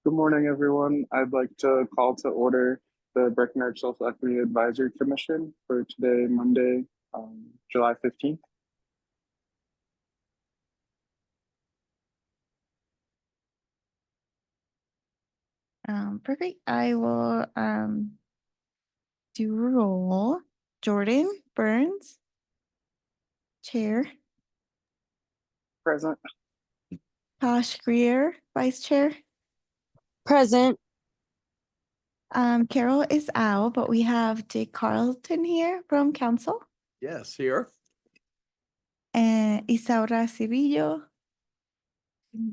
Good morning, everyone. I'd like to call to order the Breckenridge Self-Equity Advisory Commission for today, Monday, July 15th. Perfect. I will do a roll. Jordan Burns, Chair. Present. Tosh Greer, Vice Chair. Present. Carol is out, but we have Jake Carlton here from Council. Yes, here. And Isaura Cirillo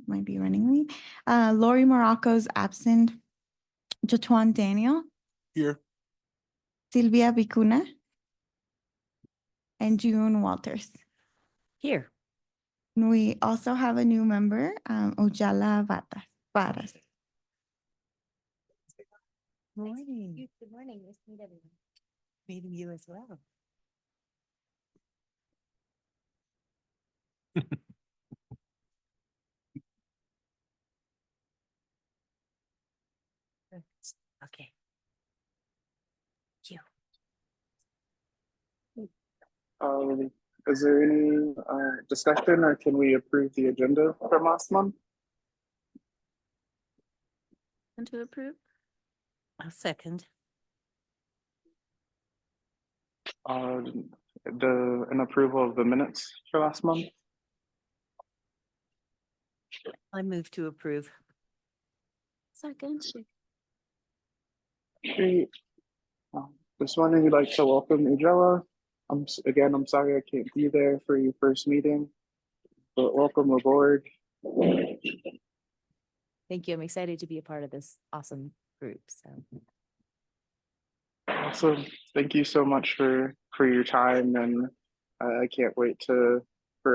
might be running late. Lori Morocco's absent. Jotuan Daniel. Here. Silvia Vicuna. And June Walters. Here. And we also have a new member, Ojala Varas. Morning. Good morning. Nice to meet everyone. Meeting you as well. Okay. Thank you. Is there any discussion, or can we approve the agenda from last month? And to approve? I'll second. An approval of the minutes for last month. I move to approve. Second. Great. This morning, we'd like to welcome Ujela. I'm sorry I can't be there for your first meeting, but welcome aboard. Thank you. I'm excited to be a part of this awesome group. So Awesome. Thank you so much for your time, and I can't wait for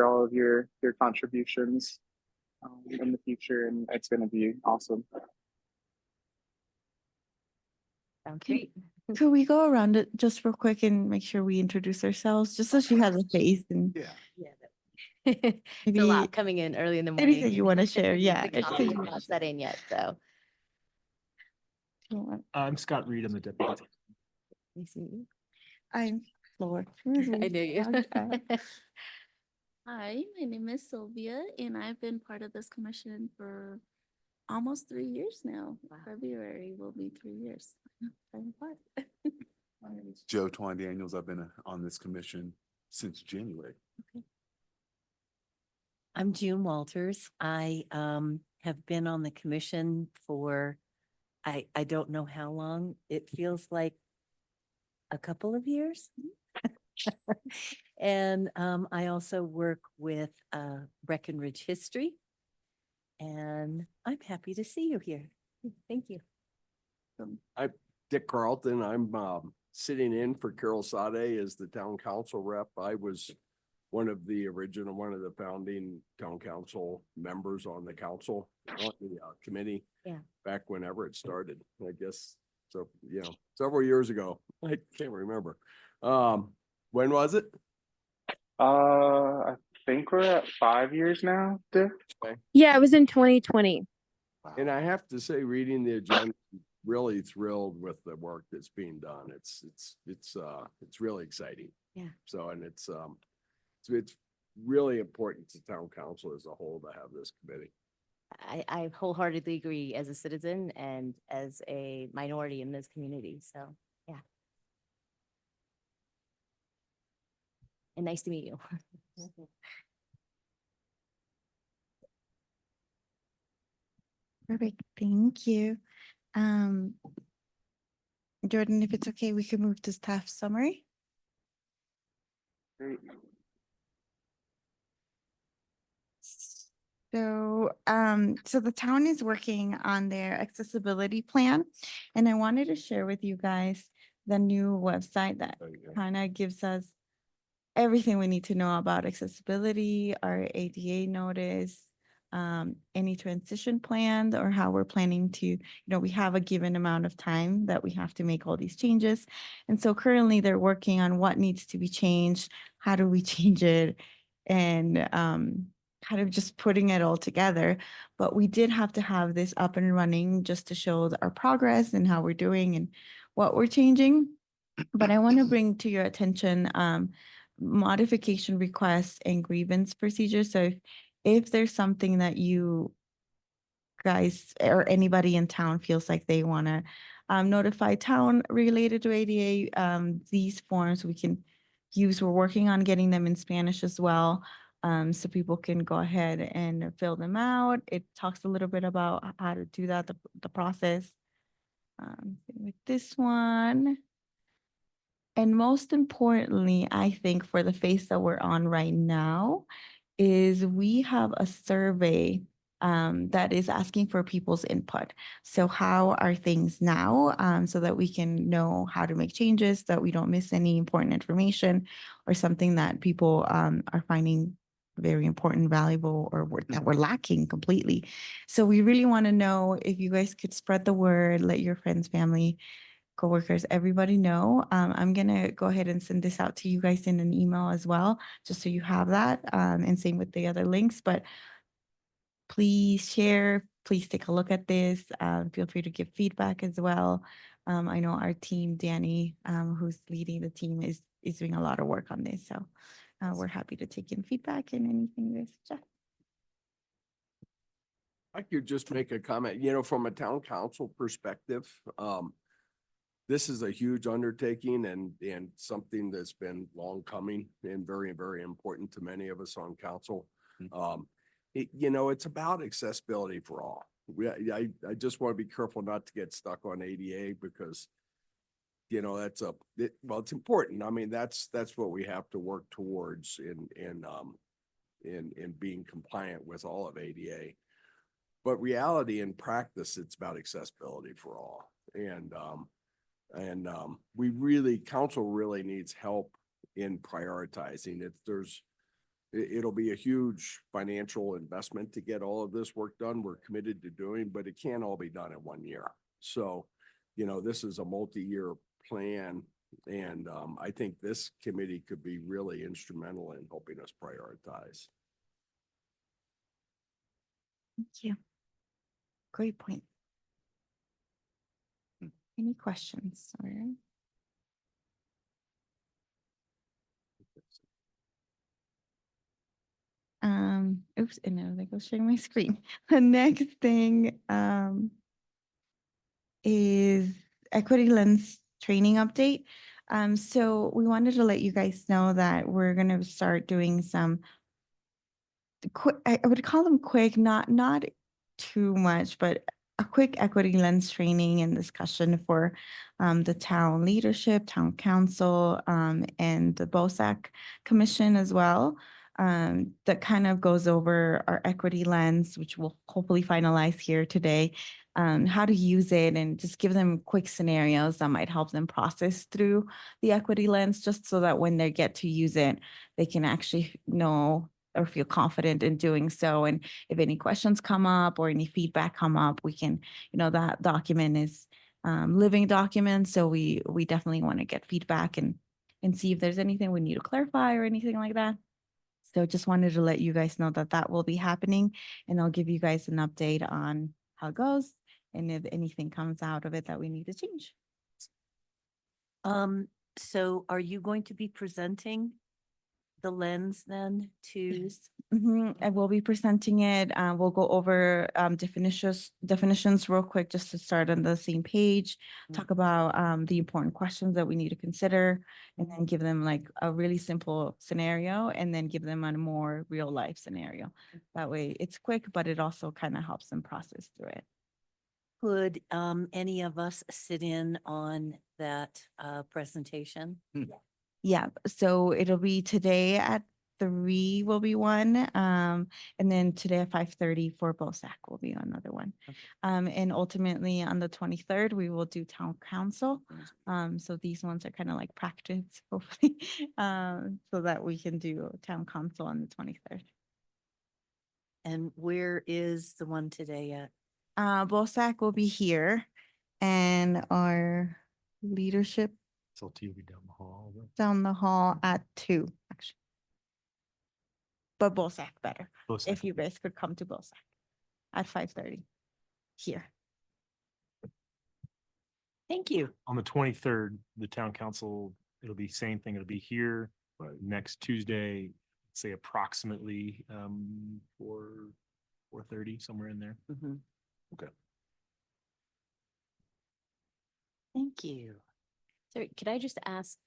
all of your contributions in the future, and it's going to be awesome. sounds great. Could we go around it just real quick and make sure we introduce ourselves, just so she has a face and Yeah. It's a maybe lot coming in early in the morning. anything you want to share? Yeah. The coffee is not set in yet, so. I'm Scott Reed. I'm the deputy. Nice to meet you. I'm Floor. I knew you. Hi, my name is Sylvia, and I've been part of this commission for almost 3 years now. Wow. February will be 3 years. Time flies. My name is Joe Twan Daniels. I've been on this commission since January. I'm June Walters. I have been on the commission for, I don't know how long. It feels like a couple of years. And I also work with Breckenridge History. And I'm happy to see you here. Thank you. I'm Dick Carlton. I'm sitting in for Carol Sade as the town council rep. I was one of the founding town council members on the council, on the committee. Yeah. Back whenever it started, I guess. So, several years ago. I can't remember. When was it? I think we're at 5 years now, Dick. Yeah, it was in 2020. And I have to say, reading the agenda, really thrilled with the work that's being done. It's really exciting. Yeah. So, and it's really important to town council as a whole to have this committee. I wholeheartedly agree as a citizen and as a minority in this community. So, yeah. And nice to meet you. Perfect. Thank you. Jordan, if it's okay, we can move to staff summary. Great. So, so the town is working on their accessibility plan, and I wanted to share with you guys the new website that kind of gives us everything we need to know about accessibility, our ADA notice, any transition plans, or how we're planning to, we have a given amount of time that we have to make all these changes. And so currently they're working on what needs to be changed, how do we change it, and kind of just putting it all together. But we did have to have this up and running just to show our progress and how we're doing and what we're changing. But I want to bring to your attention modification requests and grievance procedures. So if there's something that you guys or anybody in town feels like they want to notify town related to ADA, these forms we can use. We're working on getting them in Spanish as well. So people can go ahead and fill them out. It talks a little bit about how to do that, the process. With this one. And most importantly, I think for the phase that we're on right now, is we have a survey that is asking for people's input. So how are things now, so that we can know how to make changes, that we don't miss any important information or something that people are finding very important, valuable, or that we're lacking completely. So we really want to know if you guys could spread the word, let your friends, family, coworkers, everybody know. I'm gonna go ahead and send this out to you guys in an email as well, just so you have that, and same with the other links. But please share, please take a look at this. Feel free to give feedback as well. I know our team, Danny, who's leading the team, is doing a lot of work on this. So we're happy to take in feedback and anything you guys suggest. I could just make a comment, from a town council perspective, this is a huge undertaking and something that's been long coming and very, very important to many of us on council. It's about accessibility for all. I just want to be careful not to get stuck on ADA because, it's important. I mean, that's what we have to work towards in being compliant with all of ADA. But reality in practice, it's about accessibility for all. Council really needs help in prioritizing it. It'll be a huge financial investment to get all of this work done. We're committed to doing, but it can't all be done in 1 year. So, this is a multi-year plan. And I think this committee could be really instrumental in helping us prioritize. Thank you. Great point. Any questions? Sorry. Oops, and now I go sharing my screen. The next thing is equity lens training update. So we wanted to let you guys know that we're gonna start doing some quick, I would call them quick, not too much, but a quick equity lens training and discussion for the town leadership, town council, and the BOSAC commission as well. That kind of goes over our equity lens, which we'll hopefully finalize here today, how to use it, and just give them quick scenarios that might help them process through the equity lens, just so that when they get to use it, they can actually know or feel confident in doing so. And if any questions come up or any feedback come up, we can, that document is living document. So we definitely want to get feedback and see if there's anything we need to clarify or anything like that. So just wanted to let you guys know that that will be happening, and I'll give you guys an update on how it goes and if anything comes out of it that we need to change. So are you going to be presenting the lens then to? I will be presenting it. We'll go over definitions real quick, just to start on the same page, talk about the important questions that we need to consider, and then give them like a really simple scenario, and then give them a more real life scenario. That way it's quick, but it also kind of helps them process through it. Could any of us sit in on that presentation? Yeah, so it'll be today at 3 will be one, and then today at 5:30 for BOSAC will be another one. And ultimately on the 23rd, we will do town council. So these ones are kind of like practice, hopefully, so that we can do town council on the 23rd. And where is the one today at? BOSAC will be here, and our leadership So TV down the hall. down the hall at 2, actually. but BOSAC better. Both If sides. you guys could come to BOSAC at 5:30 here. Thank you. On the 23rd, the town council, it'll be same thing. It'll be here next Tuesday, say approximately 4:30, somewhere in there. Mhm. Okay. Thank you. So could I just ask,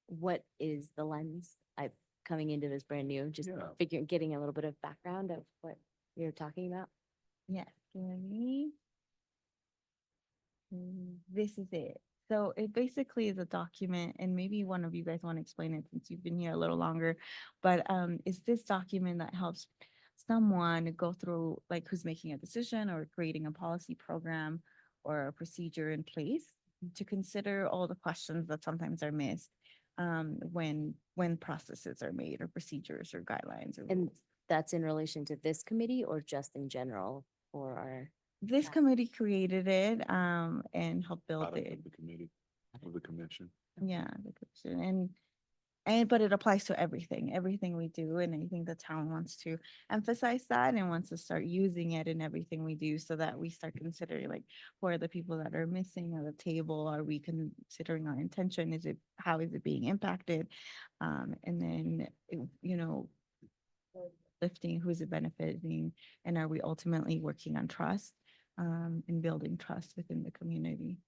what is the lens? I'm coming into this brand new, just Yeah. getting a little bit of background of what you're talking about. Yes, let me. This is it. So it basically is a document, and maybe one of you guys want to explain it since you've been here a little longer. But it's this document that helps someone go through, like, who's making a decision or creating a policy program or a procedure in place to consider all the questions that sometimes are missed when processes are made or procedures or guidelines or And rules. that's in relation to this committee or just in general for our, This Yeah. committee created it and helped build Product it. of the committee, of the commission. Yeah, the commission but it applies to everything we do. And I think the town wants to emphasize that and wants to start using it in everything we do so that we start considering, like, who are the people that are missing at the table? Are we considering our intention? How is it being impacted? And then, lifting, who is it benefiting? And are we ultimately working on trust and building trust within the community?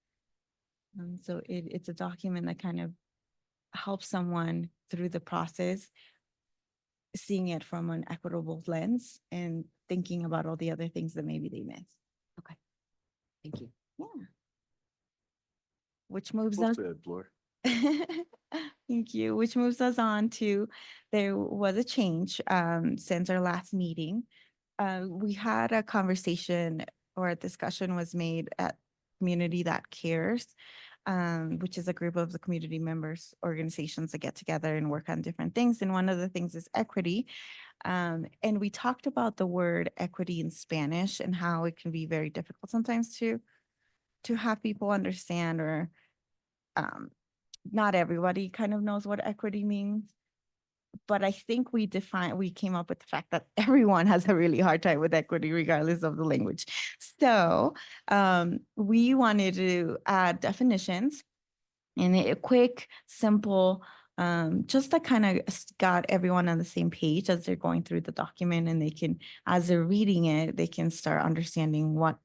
So it's a document that kind of helps someone through the process, seeing it from an equitable lens and thinking about all the other things that maybe they miss. thank you. Yeah. Which moves Well us. said, Floor. Thank you. Which moves us on to, there was a change since our last meeting. We had a conversation or a discussion was made at Community That Cares, which is a group of the community members, organizations that get together and work on different things. And one of the things is equity. And we talked about the word equity in Spanish and how it can be very difficult sometimes to have people understand, or not everybody kind of knows what equity means. But I think we came up with the fact that everyone has a really hard time with equity regardless of the language. So we wanted to add definitions in a quick, simple, just to kind of got everyone on the same page as they're going through the document, and they can, as they're reading it, they can start understanding what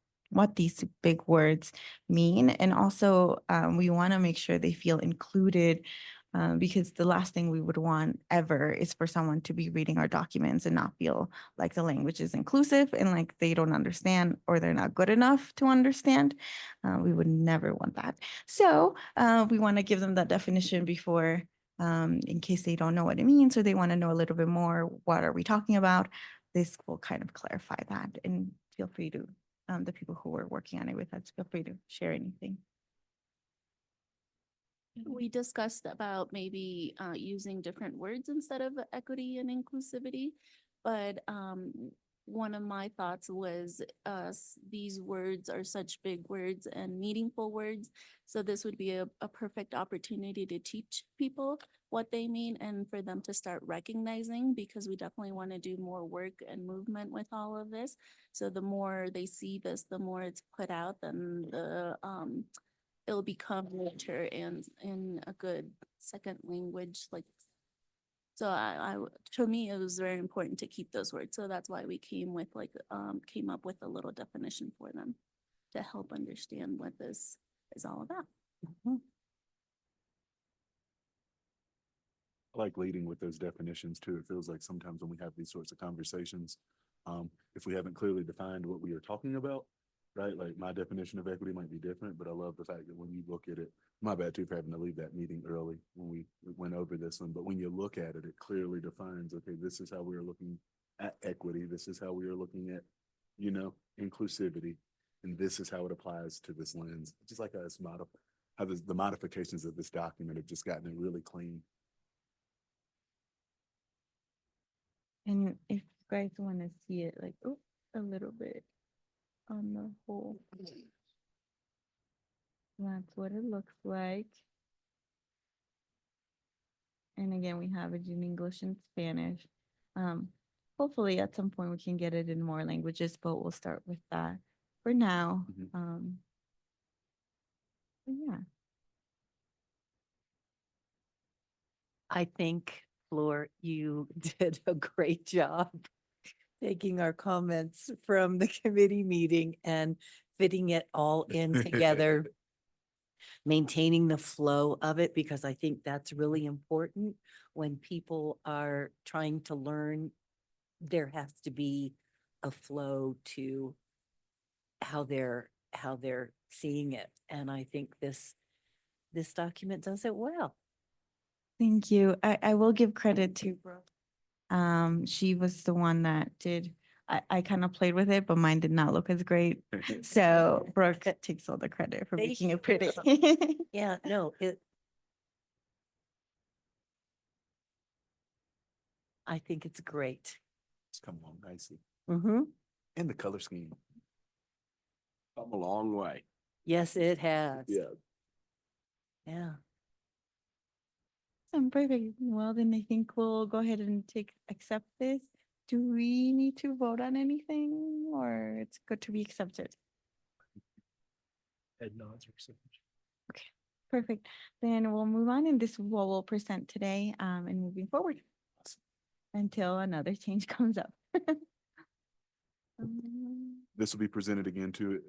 these big words mean. And also, we want to make sure they feel included, because the last thing we would want ever is for someone to be reading our documents and not feel like the language is inclusive and like they don't understand or they're not good enough to understand. We would never want that. So we want to give them that definition before, in case they don't know what it means or they want to know a little bit more, what are we talking about? This will kind of clarify that, and feel free to, the people who were working on it with us, feel free to share anything. We discussed about maybe using different words instead of equity and inclusivity. But one of my thoughts was these words are such big words and meaningful words. So this would be a perfect opportunity to teach people what they mean and for them to start recognizing, because we definitely want to do more work and movement with all of this. So the more they see this, the more it's put out, then it'll become literature and in a good second language. Like, so to me, it was very important to keep those words. So that's why we came up with a little definition for them to help understand what this is all about. I like leading with those definitions too. It feels like sometimes when we have these sorts of conversations, if we haven't clearly defined what we are talking about, right? Like my definition of equity might be different, but I love the fact that when you look at it, my bad too for having to leave that meeting early when we went over this one, but when you look at it, it clearly defines, okay, this is how we are looking at equity. This is how we are looking at, inclusivity. And this is how it applies to this lens. Just like how the modifications of this document have just gotten it really clean. And if you guys want to see it, like, a little bit on the whole, that's what it looks like. And again, we have it in English and Spanish. hopefully at some point we can get it in more languages, but we'll start with that for now. Mhm. But yeah. I think, Floor, you did a great job taking our comments from the committee meeting and fitting it all in together, maintaining the flow of it, because I think that's really important when people are trying to learn. There has to be a flow to how they're seeing it. And I think this document does it well. Thank you. I will give credit to Brooke. She was the one that did, I kind of played with it, but mine did not look as great. So Brooke takes all the credit for Thank making you. it pretty. Yeah, no, I think it's great. It's come along nicely. Mm-hmm. And the color scheme. Come a long way. Yes, it has. Yeah. Yeah. Perfect. Well, then I think we'll go ahead and accept this. Do we need to vote on anything or it's good to be accepted? Head nods or signature. Perfect. Then we'll move on and this is what we'll present today and moving forward until another change comes up. This will be presented again to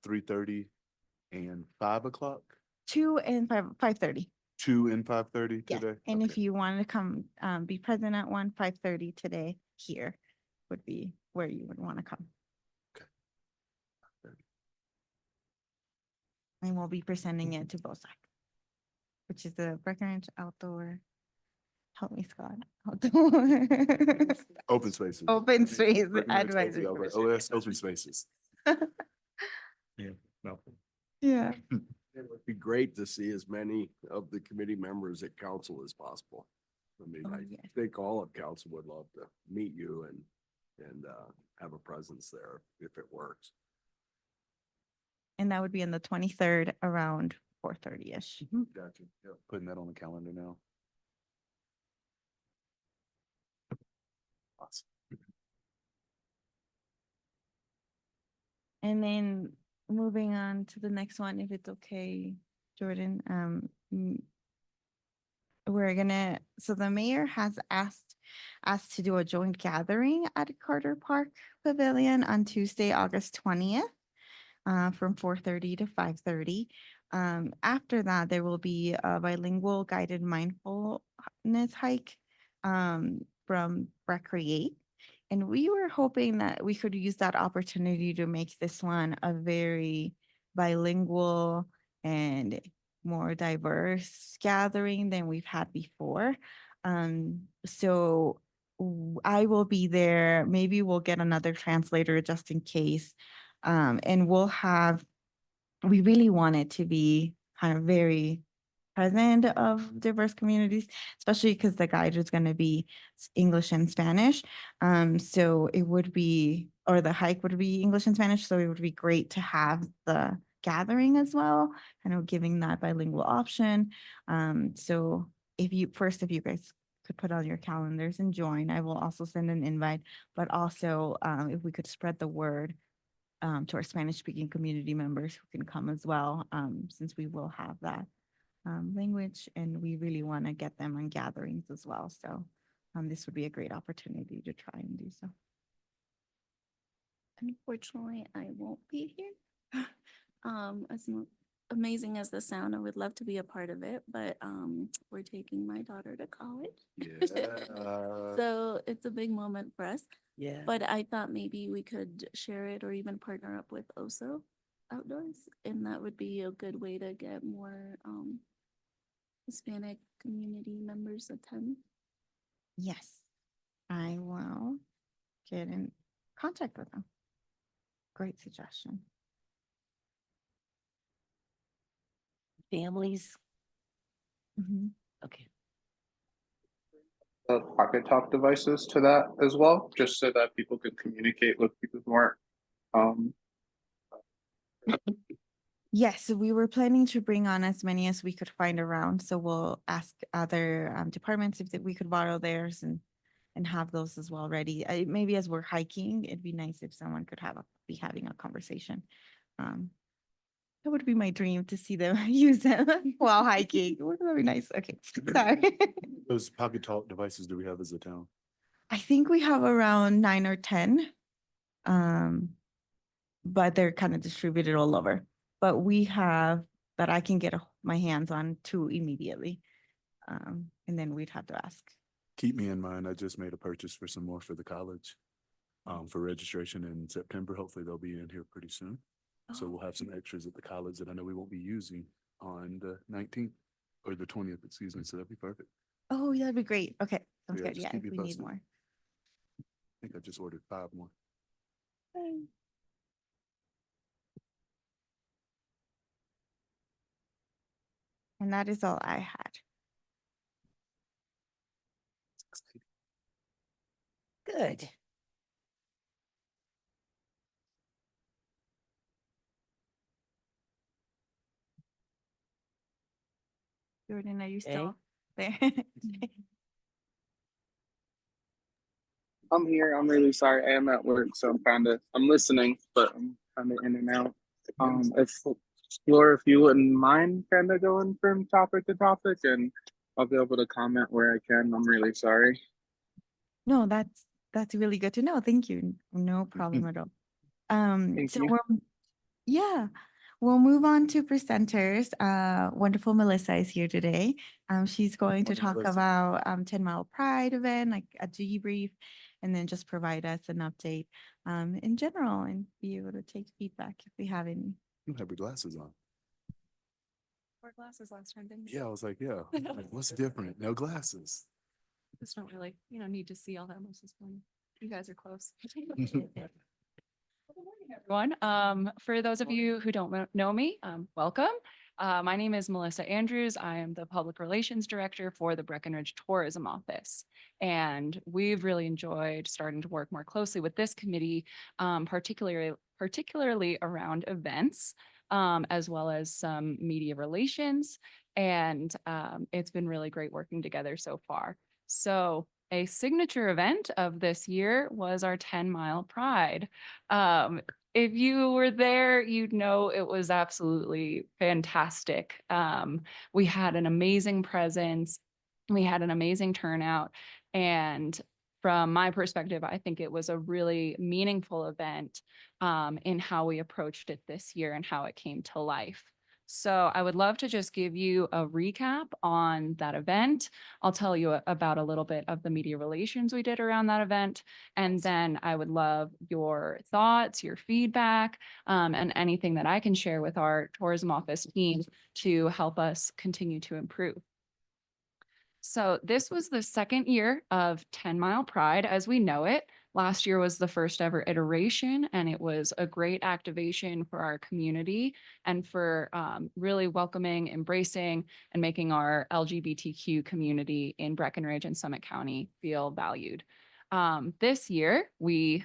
3:30 and 5 o'clock, 2 and 5:30. 2 and 5:30 Yes. today. And if Okay. you wanted to come be present at 5:30 today here would be where you would want to come. And we'll be presenting it to BOSAC, which is the Breckenridge Outdoor, help me, Scott, Outdoor. Open spaces. Open Space Recognized Advisory OPL, right? Commission. OS, open spaces. Yeah, no. Yeah. It would be great to see as many of the committee members at council as possible. I mean, Oh, I yes. think all of council would love to meet you and have a presence there if it works. And that would be on the 23rd around 4:30-ish. Gotcha. Yeah, putting that on the calendar now. Awesome. And then moving on to the next one, if it's okay, Jordan, we're gonna, so the mayor has asked us to do a joint gathering at Carter Park Pavilion on Tuesday, August 20th, from 4:30 to 5:30. After that, there will be a bilingual guided mindfulness hike from Breckenridge. And we were hoping that we could use that opportunity to make this one a very bilingual and more diverse gathering than we've had before. So I will be there. Maybe we'll get another translator just in case. And we really want it to be kind of very present of diverse communities, especially because the guide is going to be English and Spanish. So it would be, or the hike would be English and Spanish. So it would be great to have the gathering as well, kind of giving that bilingual option. So if you guys could put on your calendars and join, I will also send an invite, but also if we could spread the word to our Spanish speaking community members who can come as well, since we will have that language and we really want to get them on gatherings as well. So this would be a great opportunity to try and do so. Unfortunately, I won't be here. As amazing as the sound, I would love to be a part of it, but we're taking my daughter to college. Yeah. So it's a big moment for us. Yeah. But I thought maybe we could share it or even partner up with OSO Outdoors, and that would be a good way to get more Hispanic community members attend. Yes, I will get in contact with them. Great suggestion. Families. Mhm. Okay. Pocket talk devices to that as well, just so that people could communicate with people who aren't. Yes, so we were planning to bring on as many as we could find around. So we'll ask other departments if we could borrow theirs and and have those as well ready. Maybe as we're hiking, it'd be nice if someone could be having a conversation. That would be my dream to see them use them while hiking. Wouldn't that be nice? Okay, sorry. Those pocket talk devices do we have as a town? I think we have around 9 or 10. But they're kind of distributed all over. But we have that I can get my hands on 2 immediately. And then we'd have to ask. Keep me in mind. I just made a purchase for some more for the college. For registration in September. Hopefully they'll be in here pretty soon. So we'll have some extras at the college that I know we won't be using on the 19th or the 20th, excuse me. So that'd be perfect. Oh, yeah, that'd be great. Okay, sounds Yeah, good. just Yeah, keep if me we need posted. more. I think I just ordered 5 more. And that is all I had. Good. Jordan, are you Okay. still there? I'm here. I'm really sorry. I am at work, so I'm listening, but I'm kind of in and out. If Laura, if you wouldn't mind kind of going from topic to topic, and I'll be able to comment where I can. I'm really sorry. No, that's really good to know. Thank you. No problem at all. Thank So you. yeah, we'll move on to presenters. Wonderful Melissa is here today. She's going to Morning, talk Melissa. about 10 Mile Pride event, like a debrief, and then just provide us an update in general and be able to take feedback if we have any. You have your glasses on. Wore glasses last time, didn't Yeah, I was like, yeah. Like, what's different? No glasses. Just don't really, need to see all that much this morning. You guys are close. Good morning, everyone. For those of you who don't know me, welcome. My name is Melissa Andrews. I am the Public Relations Director for the Breckenridge Tourism Office. And we've really enjoyed starting to work more closely with this committee, particularly around events, as well as some media relations. And it's been really great working together so far. So a signature event of this year was our 10 Mile Pride. If you were there, you'd know it was absolutely fantastic. We had an amazing presence. We had an amazing turnout. And from my perspective, I think it was a really meaningful event in how we approached it this year and how it came to life. So I would love to just give you a recap on that event. I'll tell you about a little bit of the media relations we did around that event. And then I would love your thoughts, your feedback, and anything that I can share with our tourism office team to help us continue to improve. So this was the second year of 10 Mile Pride as we know it. Last year was the first ever iteration, and it was a great activation for our community and for really welcoming, embracing, and making our LGBTQ community in Breckenridge and Summit County feel valued. This year, we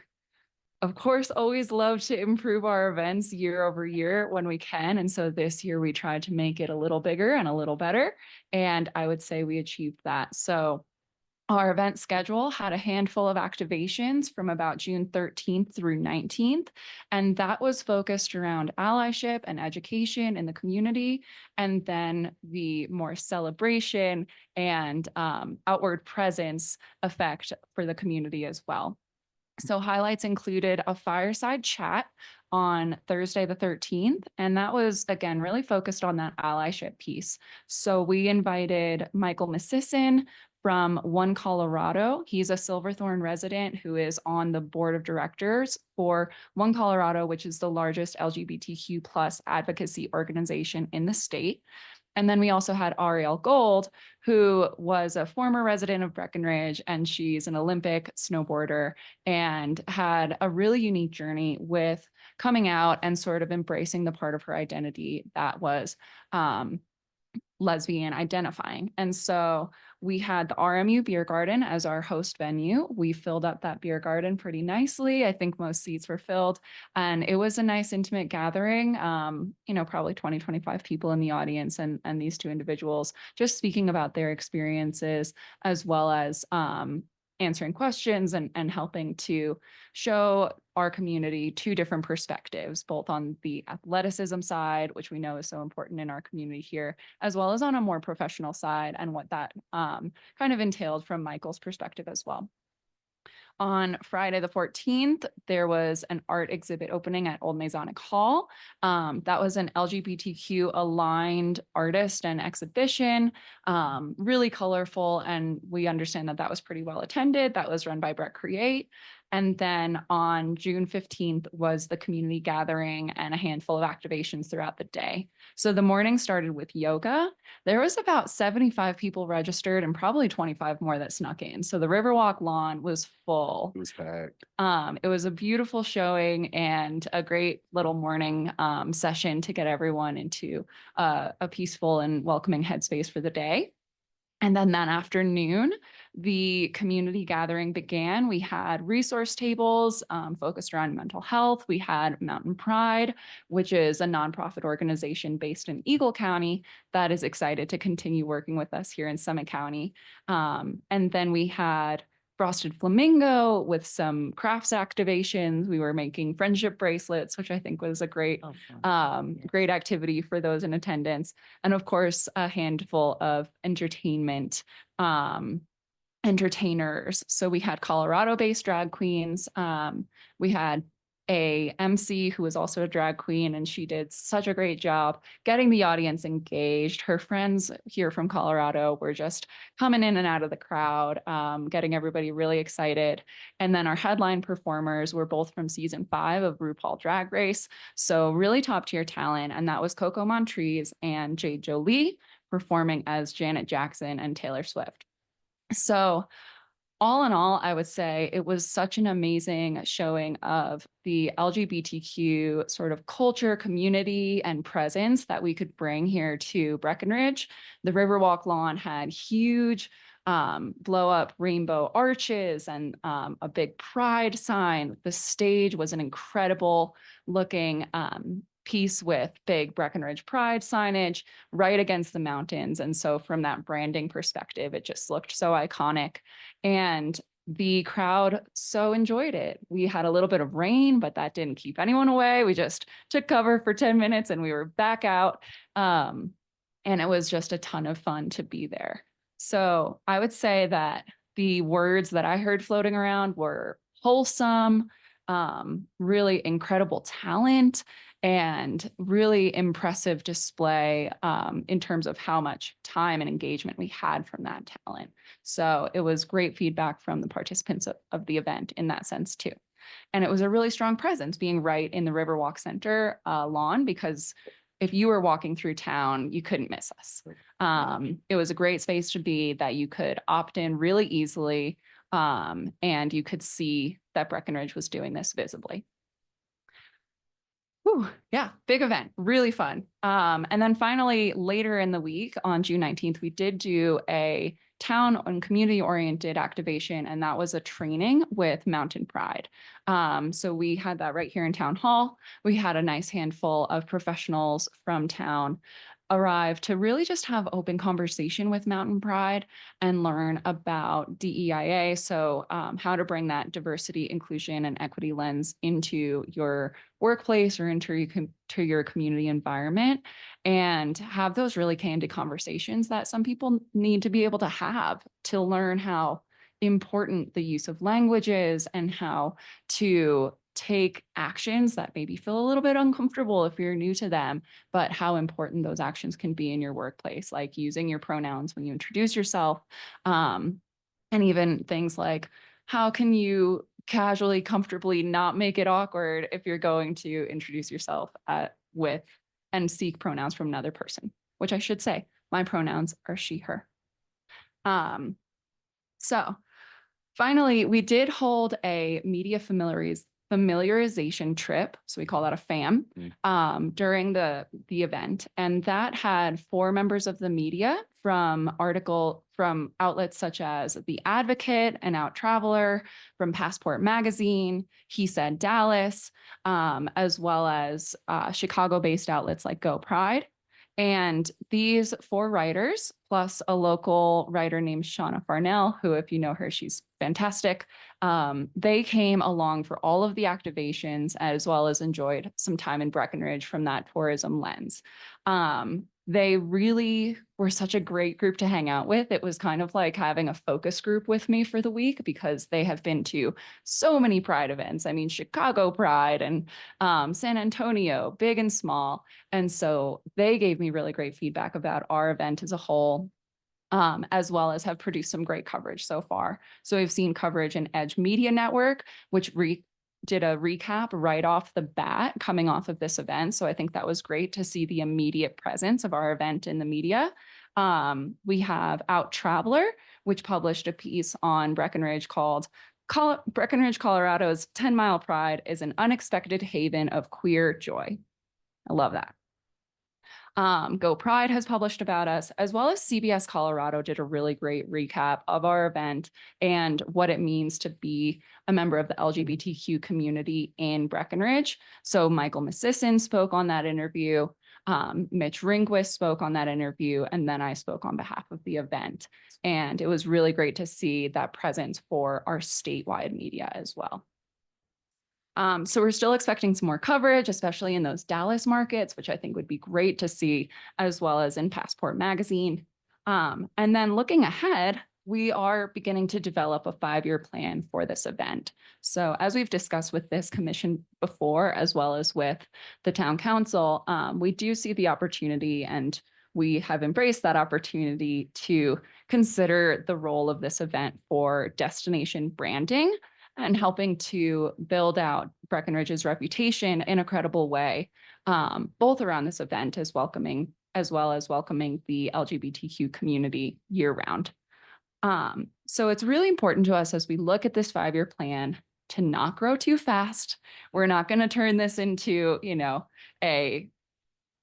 of course, always love to improve our events year over year when we can. And so this year we tried to make it a little bigger and a little better. And I would say we achieved that. So our event schedule had a handful of activations from about June 13th through 19th. And that was focused around allyship and education in the community. And then the more celebration and outward presence effect for the community as well. So highlights included a fireside chat on Thursday, the 13th. And that was, again, really focused on that allyship piece. So we invited Michael Massisson from One Colorado. He's a Silverthorne resident who is on the board of directors for One Colorado, which is the largest LGBTQ plus advocacy organization in the state. And then we also had Ariel Gold, who was a former resident of Breckenridge, and she's an Olympic snowboarder and had a really unique journey with coming out and sort of embracing the part of her identity that was lesbian identifying. And so we had the RMU Beer Garden as our host venue. We filled up that beer garden pretty nicely. I think most seats were filled, and it was a nice intimate gathering. Probably 20, 25 people in the audience, and these two individuals just speaking about their experiences as well as answering questions and helping to show our community two different perspectives, both on the athleticism side, which we know is so important in our community here, as well as on a more professional side and what that kind of entailed from Michael's perspective as well. On Friday, the 14th, there was an art exhibit opening at Old Masonic Hall. That was an LGBTQ aligned artist and exhibition, really colorful. And we understand that that was pretty well attended. That was run by Breckenridge. And then on June 15th was the community gathering and a handful of activations throughout the day. So the morning started with yoga. There was about 75 people registered and probably 25 more that snuck in. So the Riverwalk lawn was full. It was packed. It was a beautiful showing and a great little morning session to get everyone into a peaceful and welcoming headspace for the day. And then that afternoon, the community gathering began. We had resource tables focused around mental health. We had Mountain Pride, which is a nonprofit organization based in Eagle County that is excited to continue working with us here in Summit County. And then we had Frosted Flamingo with some crafts activations. We were making friendship bracelets, which I think was a great, great activity for those in attendance. And of course, a handful of entertainment entertainers. So we had Colorado-based drag queens. We had a MC who was also a drag queen, and she did such a great job getting the audience engaged. Her friends here from Colorado were just coming in and out of the crowd, getting everybody really excited. And then our headline performers were both from season 5 of RuPaul Drag Race. So really top tier talent. And that was Coco Montrese and Jade Jolie performing as Janet Jackson and Taylor Swift. So all in all, I would say it was such an amazing showing of the LGBTQ sort of culture, community, and presence that we could bring here to Breckenridge. The Riverwalk lawn had huge blow up rainbow arches and a big pride sign. The stage was an incredible looking piece with big Breckenridge Pride signage right against the mountains. And so from that branding perspective, it just looked so iconic. And the crowd so enjoyed it. We had a little bit of rain, but that didn't keep anyone away. We just took cover for 10 minutes and we were back out. And it was just a ton of fun to be there. So I would say that the words that I heard floating around were wholesome, really incredible talent, and really impressive display in terms of how much time and engagement we had from that talent. So it was great feedback from the participants of the event in that sense too. And it was a really strong presence being right in the Riverwalk Center lawn, because if you were walking through town, you couldn't miss us. It was a great space to be that you could opt in really easily, and you could see that Breckenridge was doing this visibly. Whew, yeah, big event, really fun. And then finally, later in the week on June 19th, we did do a town and community oriented activation, and that was a training with Mountain Pride. So we had that right here in Town Hall. We had a nice handful of professionals from town arrive to really just have open conversation with Mountain Pride and learn about DEIA. So how to bring that diversity, inclusion, and equity lens into your workplace or into your community environment, and have those really candid conversations that some people need to be able to have to learn how important the use of language is and how to take actions that maybe feel a little bit uncomfortable if you're new to them, but how important those actions can be in your workplace, like using your pronouns when you introduce yourself. And even things like, how can you casually, comfortably not make it awkward if you're going to introduce yourself with and seek pronouns from another person, which I should say, my pronouns are she, her. So finally, we did hold a media familiarization trip, so we call that a FAM, during the event, and that had 4 members of the media from outlets such as The Advocate, An Out Traveler, from Passport Magazine, He Said Dallas, as well as Chicago-based outlets like Go Pride. And these 4 writers, plus a local writer named Shauna Farnell, who, if you know her, she's fantastic. They came along for all of the activations as well as enjoyed some time in Breckenridge from that tourism lens. They really were such a great group to hang out with. It was kind of like having a focus group with me for the week because they have been to so many Pride events. I mean, Chicago Pride and San Antonio, big and small. And so they gave me really great feedback about our event as a whole, as well as have produced some great coverage so far. So we've seen coverage in Edge Media Network, which did a recap right off the bat coming off of this event. So I think that was great to see the immediate presence of our event in the media. We have Out Traveler, which published a piece on Breckenridge called Breckenridge, Colorado's 10-Mile Pride is an unexpected haven of queer joy. I love that. Go Pride has published about us, as well as CBS Colorado did a really great recap of our event and what it means to be a member of the LGBTQ community in Breckenridge. So Michael Massisson spoke on that interview. Mitch Ringquist spoke on that interview, and then I spoke on behalf of the event. And it was really great to see that presence for our statewide media as well. So we're still expecting some more coverage, especially in those Dallas markets, which I think would be great to see, as well as in Passport Magazine. And then looking ahead, we are beginning to develop a 5-year plan for this event. So as we've discussed with this commission before, as well as with the town council, we do see the opportunity, and we have embraced that opportunity to consider the role of this event for destination branding and helping to build out Breckenridge's reputation in a credible way, both around this event as well as welcoming the LGBTQ community year-round. So it's really important to us as we look at this 5-year plan to not grow too fast. We're not going to turn this into, a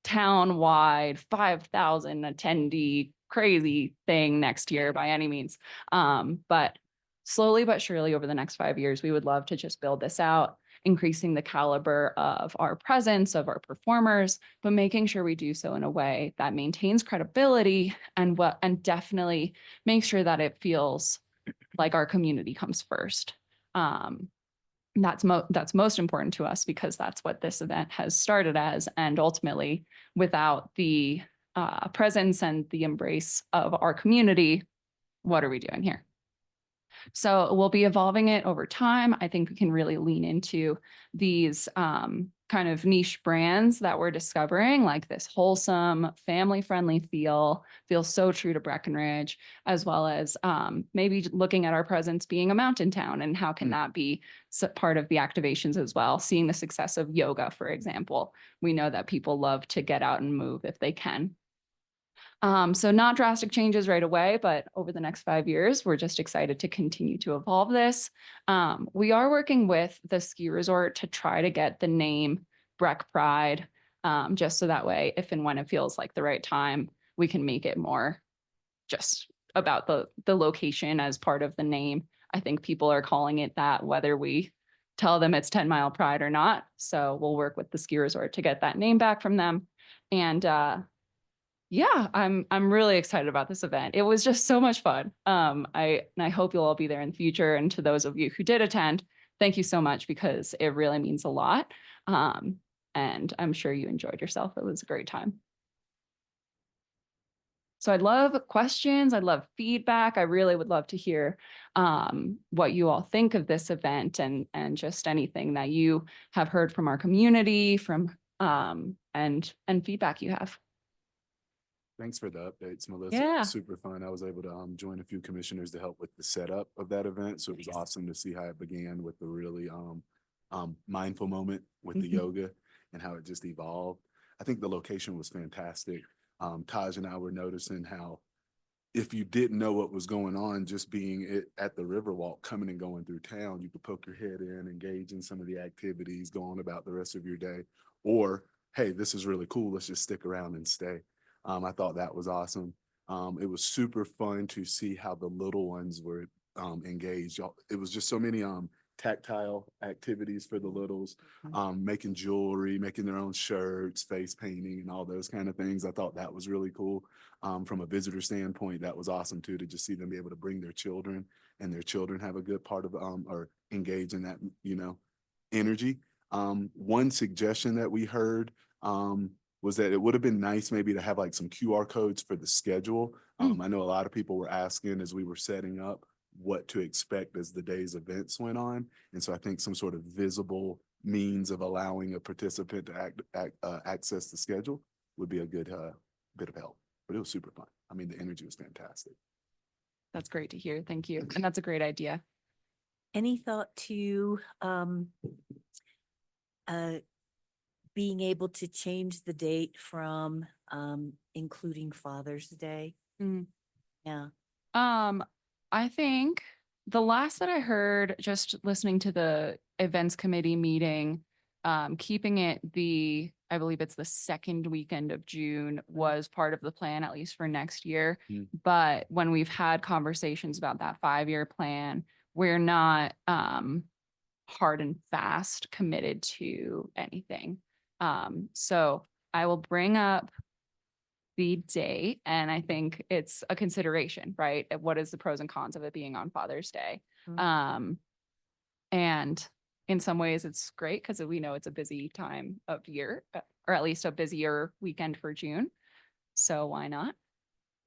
town-wide 5,000 attendee crazy thing next year by any means. But slowly but surely over the next 5 years, we would love to just build this out, increasing the caliber of our presence, of our performers, but making sure we do so in a way that maintains credibility and definitely makes sure that it feels like our community comes first. That's most important to us because that's what this event has started as. And ultimately, without the presence and the embrace of our community, what are we doing here? So we'll be evolving it over time. I think we can really lean into these kind of niche brands that we're discovering, like this wholesome, family-friendly feels so true to Breckenridge, as well as maybe looking at our presence being a mountain town and how can that be part of the activations as well. Seeing the success of yoga, for example. We know that people love to get out and move if they can. So not drastic changes right away, but over the next 5 years, we're just excited to continue to evolve this. We are working with the ski resort to try to get the name Breck Pride, just so that way, if and when it feels like the right time, we can make it more just about the location as part of the name. I think people are calling it that, whether we tell them it's 10-Mile Pride or not. So we'll work with the ski resort to get that name back from them. And yeah, I'm really excited about this event. It was just so much fun. I hope you'll all be there in the future. And to those of you who did attend, thank you so much because it really means a lot. And I'm sure you enjoyed yourself. It was a great time. So I'd love questions. I'd love feedback. I really would love to hear what you all think of this event and just anything that you have heard from our community, from and feedback you have. Thanks for the updates, Melissa. Yeah. Super fun. I was able to join a few commissioners to help with the setup of that event. So it was awesome to see how it began with the really mindful moment with the yoga and how it just evolved. I think the location was fantastic. Taj and I were noticing how if you didn't know what was going on, just being at the Riverwalk, coming and going through town, you could poke your head in, engage in some of the activities, go on about the rest of your day. Or, hey, this is really cool. Let's just stick around and stay. I thought that was awesome. It was super fun to see how the little ones were engaged. It was just so many tactile activities for the littles, making jewelry, making their own shirts, face painting and all those kind of things. I thought that was really cool. From a visitor standpoint, that was awesome too, to just see them be able to bring their children and their children have a good part of, or engage in that, energy. One suggestion that we heard, was that it would have been nice maybe to have like some QR codes for the schedule. I know a lot of people were asking as we were setting up what to expect as the day's events went on. And so I think some sort of visible means of allowing a participant to access the schedule would be a good bit of help. But it was super fun. I mean, the energy was fantastic. That's great to hear. Thank you. And that's a great idea. Any thought to being able to change the date from including Father's Day? Mm. Yeah. I think the last that I heard, just listening to the events committee meeting, keeping it I believe it's the second weekend of June was part of the plan, at least for next year. Mm. But when we've had conversations about that 5-year plan, we're not hard and fast committed to anything. So I will bring up the date, and I think it's a consideration, right? What is the pros and cons of it being on Father's Day? And in some ways it's great because we know it's a busy time of year, or at least a busier weekend for June. So why not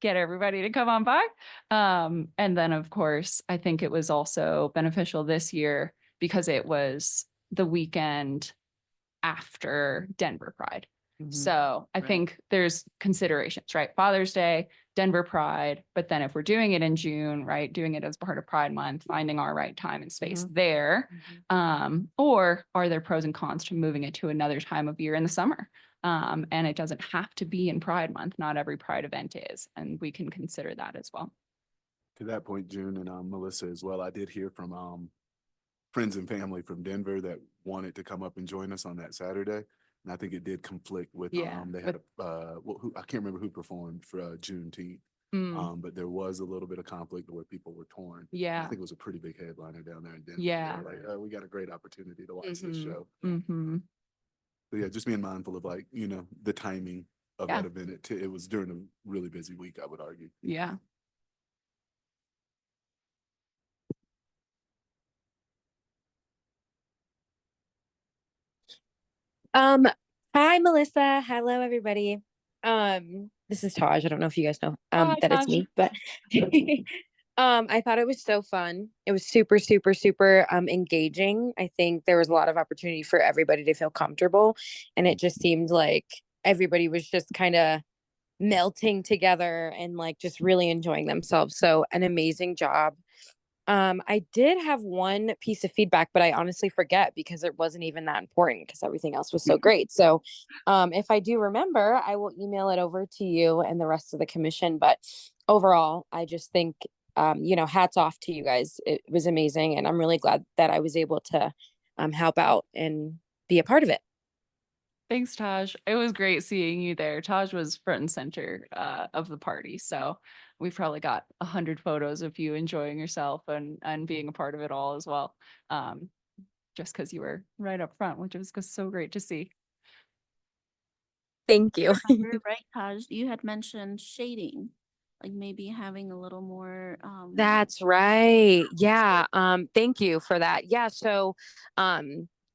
get everybody to come on by? And then of course, I think it was also beneficial this year because it was the weekend after Denver Pride. So I think there's considerations, right? Father's Day, Denver Pride, but then if we're doing it in June, right, doing it as part of Pride Month, finding our right time and space there. Or are there pros and cons to moving it to another time of year in the summer? And it doesn't have to be in Pride Month. Not every Pride event is, and we can consider that as well. To that point, June and Melissa as well, I did hear from friends and family from Denver that wanted to come up and join us on that Saturday. And I think it did conflict with, Yeah, they had, I can't remember who performed for Juneteenth. But there was a little bit of conflict where people were torn. I Yeah, think it was a pretty big headliner down there in Denver. Yeah. They were like, we got a great opportunity to watch this show. So yeah, just being mindful of like, the timing of Yeah. that event. It was during a really busy week, I would argue. Yeah. Hi Melissa. Hello everybody. This is Taj. I don't know if you guys know Hi, that it's Taj. me, but I thought it was so fun. It was super, super, super engaging. I think there was a lot of opportunity for everybody to feel comfortable. And it just seemed like everybody was just kind of melting together and like just really enjoying themselves. So an amazing job. I did have one piece of feedback, but I honestly forget because it wasn't even that important because everything else was so great. So, if I do remember, I will email it over to you and the rest of the commission. But overall, I just think, hats off to you guys. It was amazing. And I'm really glad that I was able to, help out and be a part of it. Thanks, Taj. It was great seeing you there. Taj was front and center of the party. So we've probably got 100 photos of you enjoying yourself and being a part of it all as well. Just because you were right up front, which was just so great to see. Thank you. You're right, Taj. You had mentioned shading, like maybe having a little more. That's right. Yeah. Thank you for that. Yeah. So,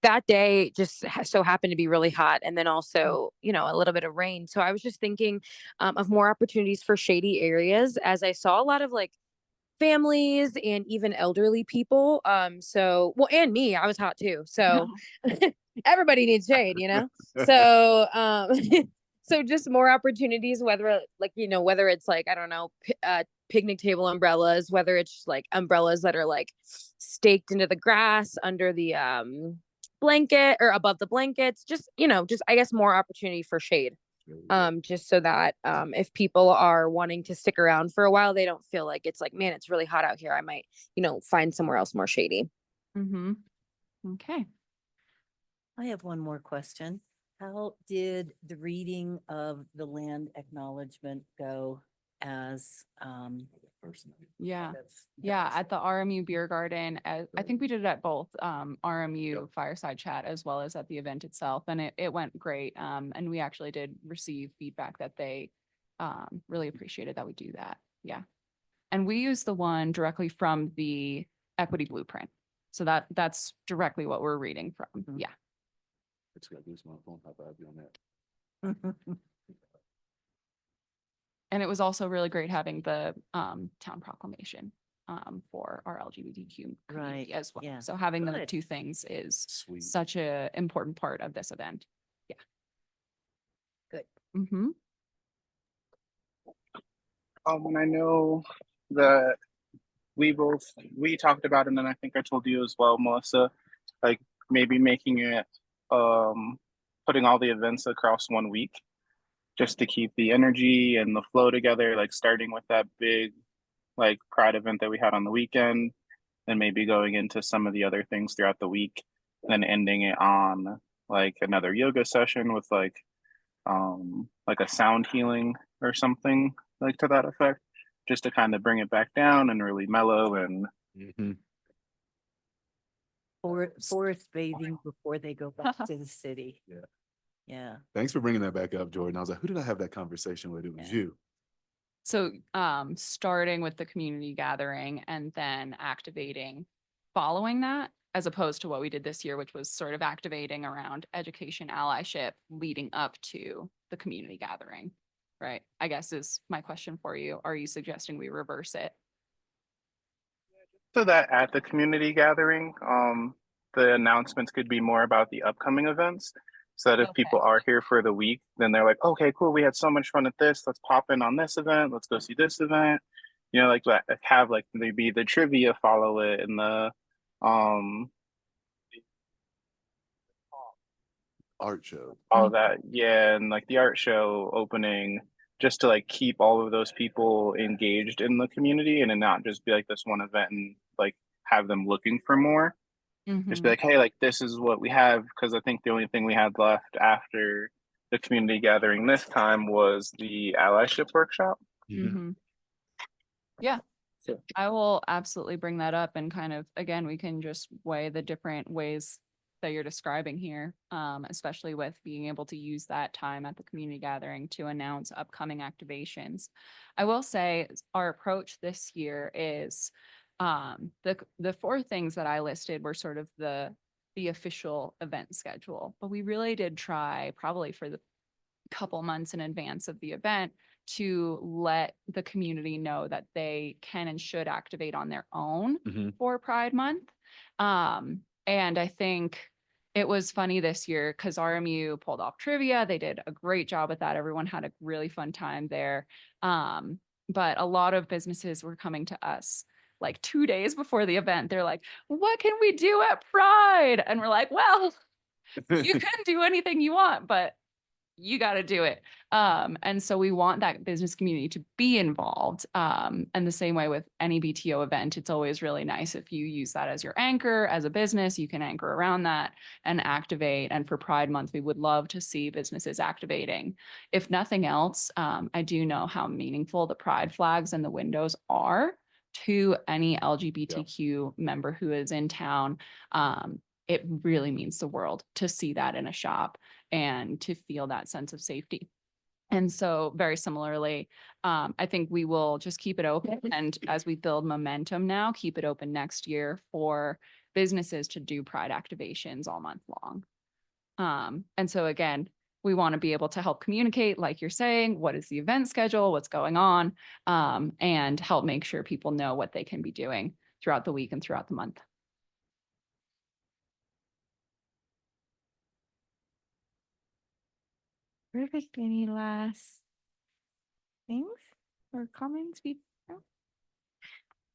that day just so happened to be really hot and then also, a little bit of rain. So I was just thinking, of more opportunities for shady areas as I saw a lot of like families and even elderly people. And me, I was hot too. So everybody needs shade. So, so just more opportunities, whether it's like, I don't know, picnic table umbrellas, whether it's just like umbrellas that are like staked into the grass under the blanket or above the blankets, just I guess more opportunity for shade, just so that if people are wanting to stick around for a while, they don't feel like it's like, man, it's really hot out here, I might find somewhere else more shady. Okay. I have one more question. How did the reading of the land acknowledgement go as first night. Yeah. That's- Yeah, that's- at the RMU Beer Garden, I think we did it at both, RMU Yep. Fireside Chat as well as at the event itself, and it went great. And we actually did receive feedback that they, really appreciated that we do that. Yeah. And we use the one directly from the equity blueprint. So that's directly what we're reading from. Mhm. Yeah. I just got goosebumps on high five you on that. And it was also really great having the, town proclamation, for our LGBTQ community Right, as well. yeah. So having the Good. two things is Sweet. such a important part of this event. Yeah. Good. Mm-hmm. And I know that we talked about it, and then I think I told you as well, Melissa, like maybe making it, putting all the events across 1 week just to keep the energy and the flow together, like starting with that big like pride event that we had on the weekend, then maybe going into some of the other things throughout the week, and then ending it on like another yoga session with like a sound healing or something like to that effect, just to kind of bring it back down and really mellow and Mhm. Forest bathing before they go back to the city. Yeah. Yeah. Thanks for bringing that back up, Jordan. I was like, who did I have that conversation with? It was Yeah. you. So, starting with the community gathering and then activating following that, as opposed to what we did this year, which was sort of activating around education allyship leading up to the community gathering, right? I guess is my question for you. Are you suggesting we reverse it? so that at the community gathering, the announcements could be more about the upcoming events. So that if Okay. people are here for the week, then they're like, okay, cool, we had so much fun at this. Let's pop in on this event. Let's go see this event. You know, like have like maybe the trivia follow it and the um Art show. all Mm. of that. Yeah, and like the art show opening, just to like keep all of those people engaged in the community and it not just be like this one event and like have them looking for more. Just be Mhm. like, hey, like this is what we have. Because I think the only thing we had left after the community gathering this time was the allyship workshop. Mhm. Yeah, So I will absolutely bring that up and kind of, again, we can just weigh the different ways that you're describing here, especially with being able to use that time at the community gathering to announce upcoming activations. I will say our approach this year is, the four things that I listed were sort of the official event schedule, but we really did try probably for the couple months in advance of the event to let the community know that they can and should activate on their own Mhm. for Pride Month. And I think it was funny this year because RMU pulled off trivia. They did a great job with that. Everyone had a really fun time there. But a lot of businesses were coming to us like 2 days before the event. They're like, what can we do at Pride? And we're like, well, you can do anything you want, but you got to do it. And so we want that business community to be involved. And the same way with any BTO event, it's always really nice if you use that as your anchor. As a business, you can anchor around that and activate. And for Pride Month, we would love to see businesses activating. If nothing else, I do know how meaningful the Pride flags and the windows are to any LGBTQ member who is in town. It really means the world to see that in a shop and to feel that sense of safety. And so very similarly, I think we will just keep it open. And as we build momentum now, keep it open next year for businesses to do Pride activations all month long. And so again, we want to be able to help communicate, like you're saying, what is the event schedule, what's going on, and help make sure people know what they can be doing throughout the week and throughout the month. Perfect. Any last things or comments? No?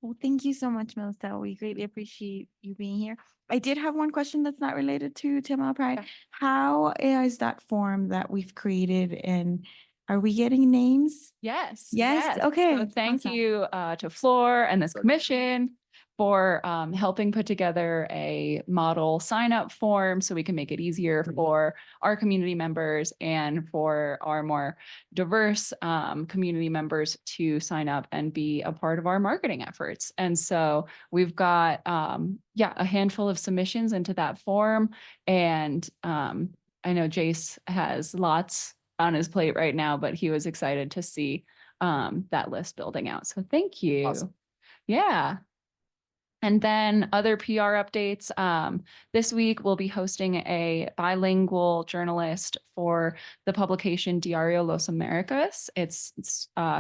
Well, thank you so much, Melissa. We greatly appreciate you being here. I did have one question that's not related to Timel Pride. Okay. How is that form that we've created and are we getting names? Yes. Yes, okay, So thank awesome. you to Floor and this commission for helping put together a model sign up form so we can make it easier for our community members and for our more diverse community members to sign up and be a part of our marketing efforts. And so we've got a handful of submissions into that form. And I know Jace has lots on his plate right now, but he was excited to see that list building out. So thank you. Awesome. Yeah. And then other PR updates. This week we'll be hosting a bilingual journalist for the publication Diario Los Americas. It's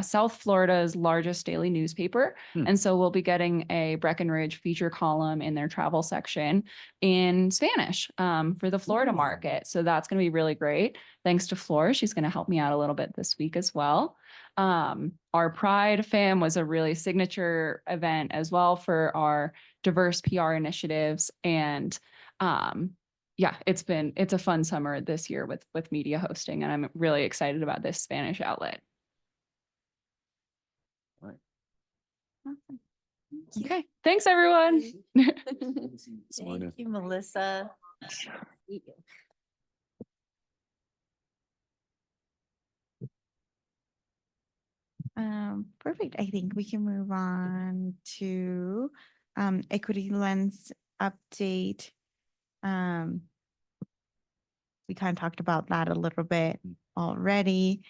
South Florida's largest daily newspaper. And so we'll be getting a Breckenridge feature column in their travel section in Spanish for the Florida market. So that's going to be really great. Thanks to Flora. She's going to help me out a little bit this week as well. Our Pride Fam was a really signature event as well for our diverse PR initiatives. And it's a fun summer this year with media hosting, and I'm really excited about this Spanish outlet. Awesome. Okay, thanks everyone. Thank you, Melissa. Perfect. I think we can move on to equity lens update. We kind of talked about that a little bit already.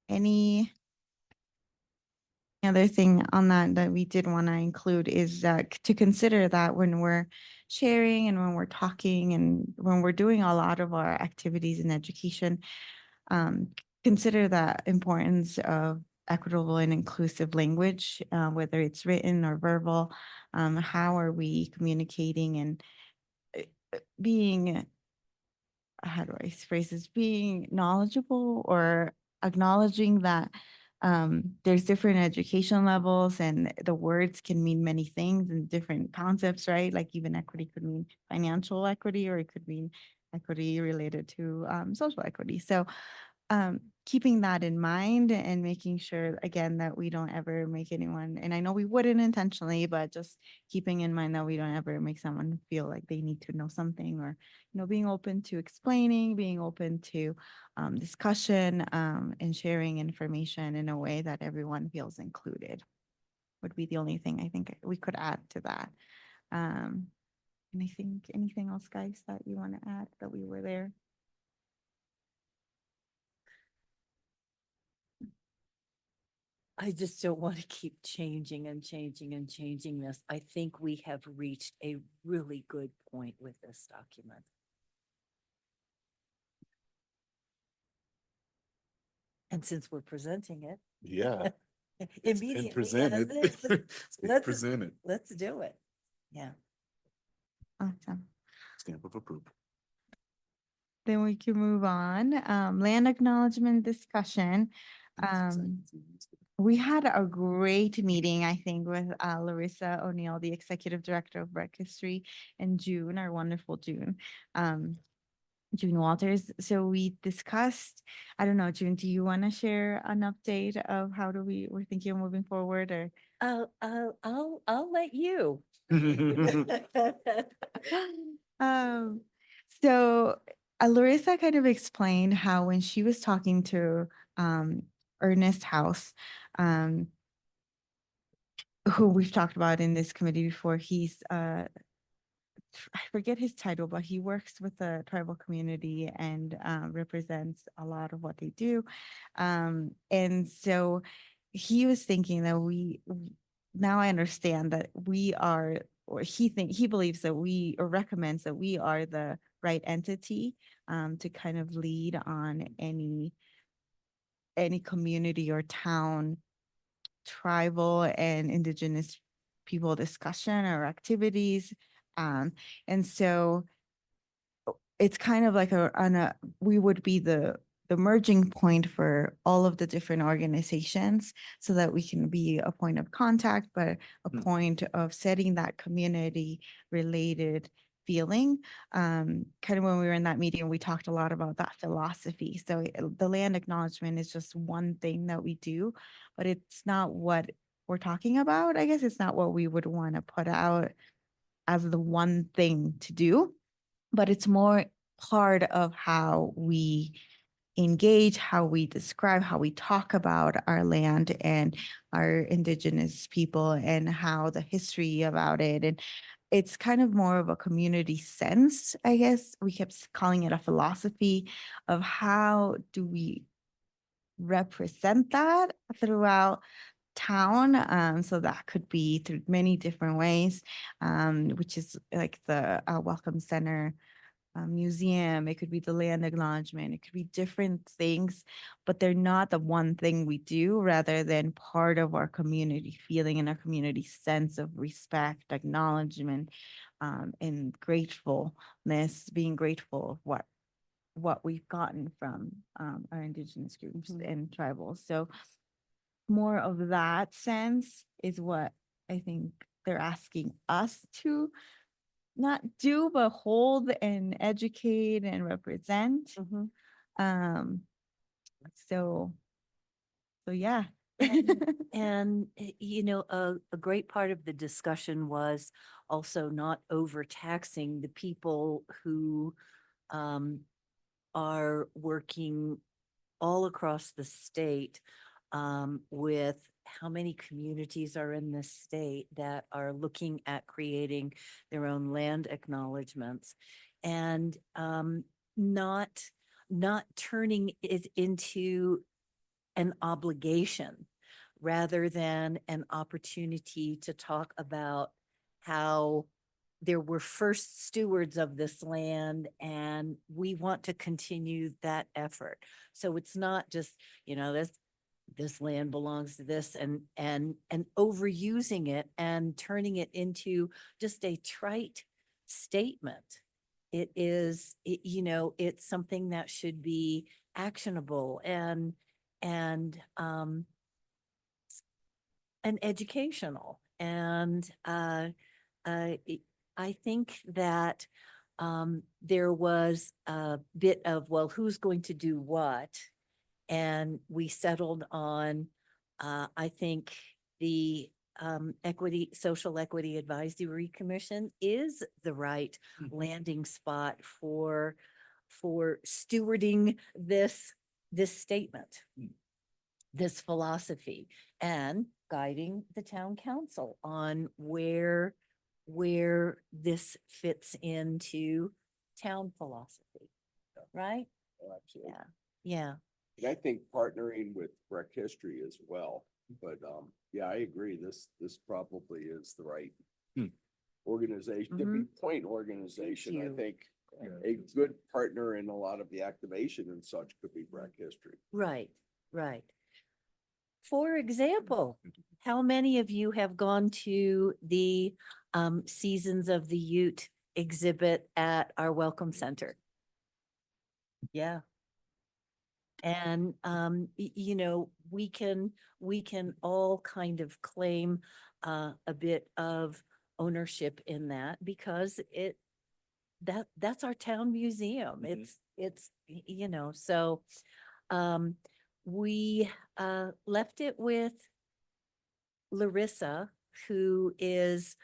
Any other thing on that we did want to include is to consider that when we're sharing and when we're talking and when we're doing a lot of our activities in education, consider the importance of equitable and inclusive language, whether it's written or verbal. How are we communicating and being, how do I phrase this, being knowledgeable or acknowledging that there's different education levels and the words can mean many things and different concepts, right? Like even equity could mean financial equity, or it could mean equity related to social equity. So keeping that in mind and making sure, again, that we don't ever make anyone, and I know we wouldn't intentionally, but just keeping in mind that we don't ever make someone feel like they need to know something, or, being open to explaining, being open to discussion and sharing information in a way that everyone feels included would be the only thing I think we could add to that. Anything else, guys, that you want to add that we were there? I just don't want to keep changing and changing and changing this. I think we have reached a really good point with this document. And since we're presenting it. Yeah. Immediately. And presented. Let's Presented. Let's do it. Yeah. Awesome. Stamp of approval. Then we can move on. Land acknowledgement discussion. We had a great meeting, I think, with Larissa O'Neill, the executive director of Breck History, and June, our wonderful June, June Walters. So we discussed, I don't know, June, do you want to share an update of how we're thinking of moving forward, or? I'll let you. So Larissa kind of explained how when she was talking to Ernest House, who we've talked about in this committee before, he's I forget his title, but he works with the tribal community and represents a lot of what they do. And so he was thinking that now I understand that we are, or he believes that we, or recommends that we are the right entity to kind of lead on any community or town tribal and indigenous people discussion or activities. And so it's kind of like we would be the merging point for all of the different organizations so that we can be a point of contact, but a point of setting that community related feeling. Kind of when we were in that meeting, we talked a lot about that philosophy. So the land acknowledgement is just one thing that we do, but it's not what we're talking about. I guess it's not what we would want to put out as the one thing to do, but it's more part of how we engage, how we describe, how we talk about our land and our indigenous people and how the history about it. And it's kind of more of a community sense, I guess. We kept calling it a philosophy of how do we represent that throughout town. So that could be through many different ways, which is like the Welcome Center museum, it could be the land acknowledgement, it could be different things, but they're not the one thing we do rather than part of our community feeling and our community sense of respect, acknowledgement, and gratefulness, being grateful of what we've gotten from our indigenous groups and tribals. So more of that sense is what I think they're asking us to not do, but hold and educate and represent. Um, so yeah. And you know, a great part of the discussion was also not overtaxing the people who are working all across the state with how many communities are in this state that are looking at creating their own land acknowledgements and not turning it into an obligation rather than an opportunity to talk about how there were first stewards of this land and we want to continue that effort. So it's not just, you know, this land belongs to this and overusing it and turning it into just a trite statement. It is, you know, it's something that should be actionable and educational. And I think that there was a bit of, well, who's going to do what? And we settled on, I think the Social Equity Advisory Commission is the right landing spot for stewarding this statement, this philosophy, and guiding the town council on where this fits into town philosophy, right? Yeah, yeah. And I think partnering with Breck History as well, but yeah, I agree, this probably is the right organization, tipping point organization. I you. think a good partner in a lot of the activation and such could be Breck History. Right, right. For example, how many of you have gone to the Seasons of the Ute exhibit at our Welcome Center? Yeah. And you know, we can all kind of claim a bit of ownership in that because that's our town museum. It's you know, so we left it with Larissa, who is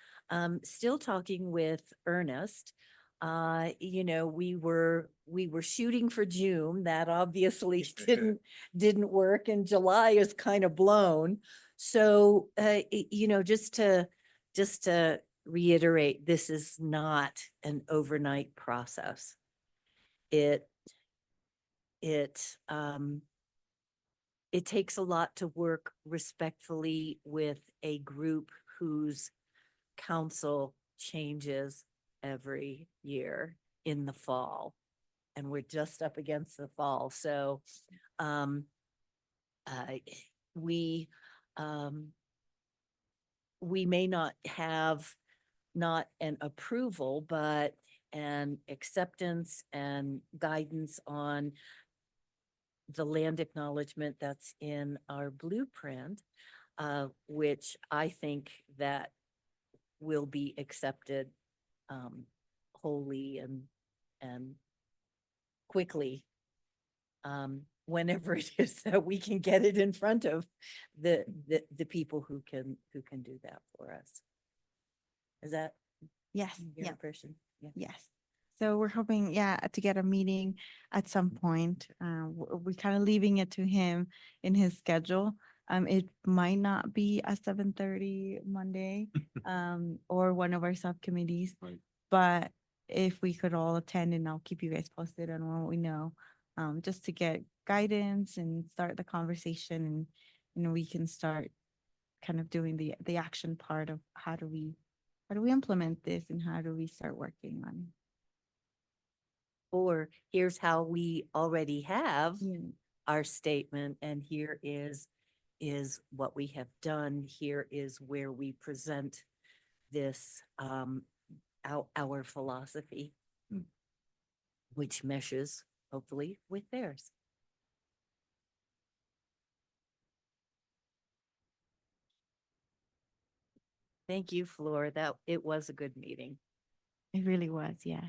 still talking with Ernest. You know, we were shooting for June. That obviously didn't work, and July is kind of blown. So you know, just to reiterate, this is not an overnight process. It takes a lot to work respectfully with a group whose council changes every year in the fall. And we're just up against the fall. So we may not have not an approval, but an acceptance and guidance on the land acknowledgement that's in our blueprint, which I think that will be accepted wholly and quickly. Whenever it is that we can get it in front of the people who can do that for us. Is that Yes, your yeah, impression? Yeah. yes. So we're hoping, yeah, to get a meeting at some point. We kind of leaving it to him in his schedule. It might not be a 7:30 Monday, or one of our subcommittees. Right. But if we could all attend, and I'll keep you guys posted on what we know, just to get guidance and start the conversation, and we can start kind of doing the action part of how do we implement this, and how do we start working on Or here's how we already have it. our statement, and here is what we have done. Here is where we present this, our philosophy, which meshes hopefully with theirs. Thank you, Flor. It was a good meeting. It really was, yeah.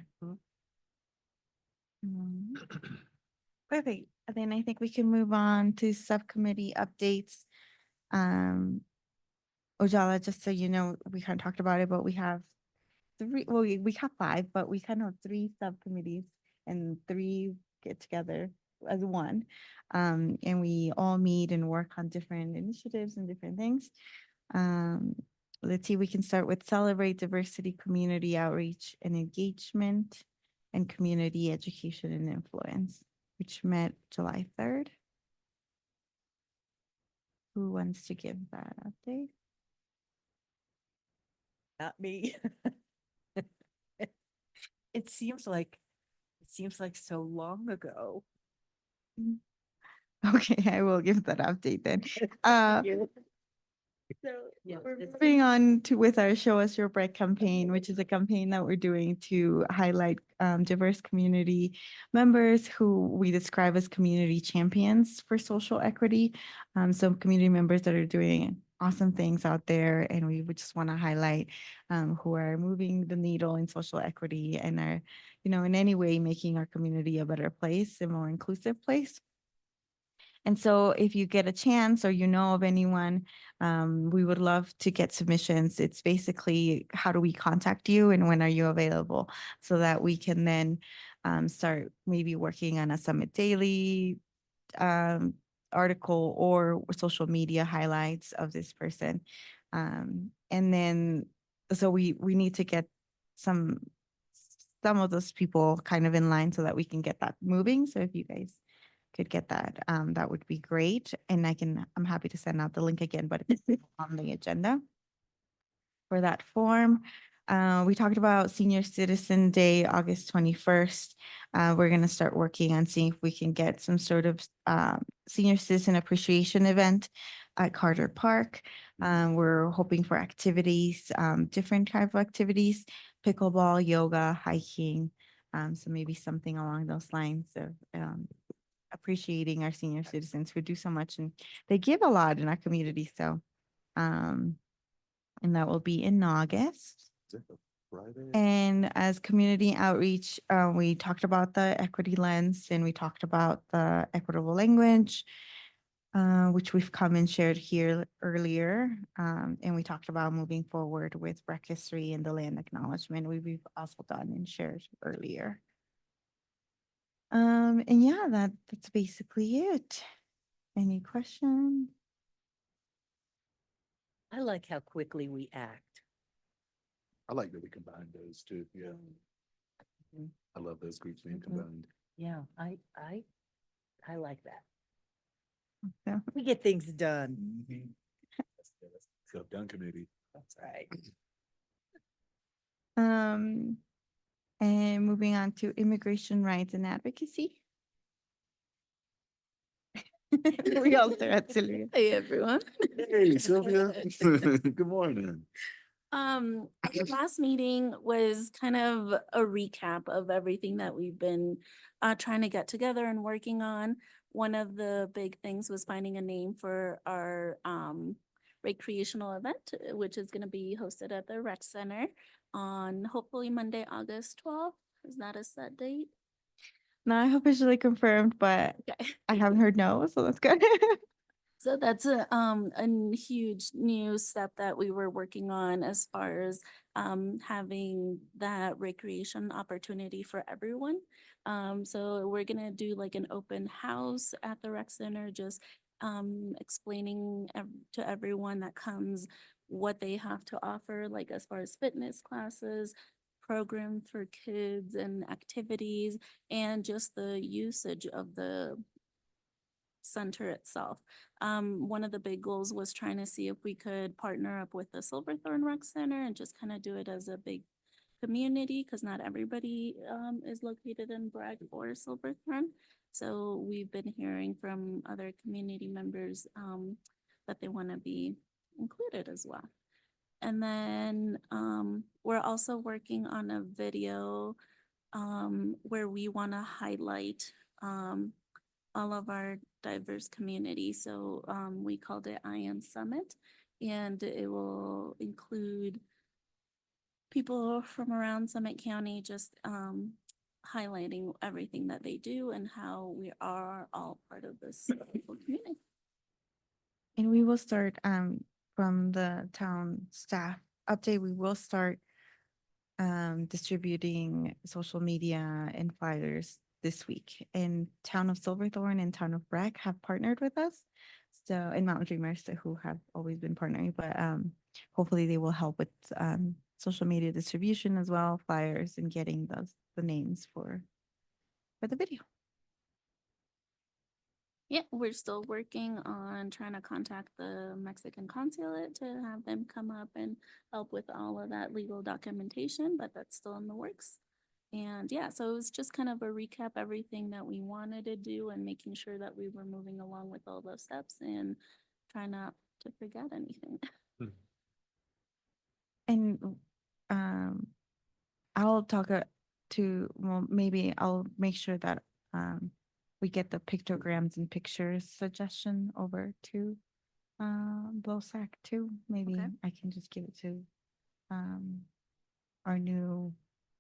Perfect. Then I think we can move on to subcommittee updates. Ojala, just so you know, we kind of talked about it, but we have we have five, but we kind of have three subcommittees and three get together as one. And we all meet and work on different initiatives and different things. Let's see, we can start with celebrate diversity, community outreach and engagement, and community education and influence, which met July 3rd. Who wants to give that update? Not me. It seems like so long ago. Okay, I will give that update then. So Yeah, we're it's- moving on to with our Show Us Your Bread campaign, which is a campaign that we're doing to highlight diverse community members who we describe as community champions for social equity. Some community members that are doing awesome things out there, and we would just want to highlight who are moving the needle in social equity and are, in any way making our community a better place, a more inclusive place. And so if you get a chance or you know of anyone, we would love to get submissions. It's basically how do we contact you and when are you available, so that we can then start maybe working on a Summit Daily article or social media highlights of this person. And then, so we need to get some of those people kind of in line so that we can get that moving. So if you guys could get that, that would be great. And I'm happy to send out the link again, but it's on the agenda for that form. We talked about Senior Citizen Day, August 21st. We're going to start working on seeing if we can get some sort of senior citizen appreciation event at Carter Park. We're hoping for activities, different type of activities, pickleball, yoga, hiking. So maybe something along those lines of appreciating our senior citizens who do so much, and they give a lot in our community. So, and that will be in August. Is that the Friday? And as community outreach, we talked about the equity lens, and we talked about the equitable language, which we've come and shared here earlier. And we talked about moving forward with Breckenridge and the land acknowledgement we've also done and shared earlier. And yeah, that's basically it. Any questions? I like how quickly we act. I like that we combined those two. Yeah. Mhm. I love those groups being Mhm. combined. Yeah, I like that. So, We get things done. So done committee. That's right. and moving on to immigration rights and advocacy. We all stare at Sylvia. Hey, everyone. Hey, Sylvia. Good morning. Our last meeting was kind of a recap of everything that we've been trying to get together and working on. One of the big things was finding a name for our recreational event, which is gonna be hosted at the rec center on hopefully Monday, August 12th. Is that a set date? Not officially confirmed, but Okay. I haven't heard no, so that's good. So that's a huge new step that we were working on as far as having that recreation opportunity for everyone. So we're gonna do like an open house at the rec center, just explaining to everyone that comes what they have to offer, like as far as fitness classes, program for kids and activities, and just the usage of the center itself. One of the big goals was trying to see if we could partner up with the Silverthorne Rec Center and just kind of do it as a big community, because not everybody is located in Bragg or Silverthorne. So we've been hearing from other community members that they want to be included as well. And then we're also working on a video where we want to highlight all of our diverse community. So we called it I Am Summit, and it will include people from around Summit County, just highlighting everything that they do and how we are all part of this wonderful community. And we will start from the town staff update, we will start distributing social media and flyers this week. And Town of Silverthorne and Town of Breck have partnered with us. So, and Mountain Dreamers, who have always been partnering, but hopefully they will help with social media distribution as well, flyers, and getting the names for the video. Yeah, we're still working on trying to contact the Mexican consulate to have them come up and help with all of that legal documentation, but that's still in the works. And yeah, so it was just kind of a recap, everything that we wanted to do and making sure that we were moving along with all those steps and trying not to forget anything. And I'll talk well, maybe I'll make sure that we get the pictograms and pictures suggestion over to BLOSAC too. Maybe Okay. I can just give it to our new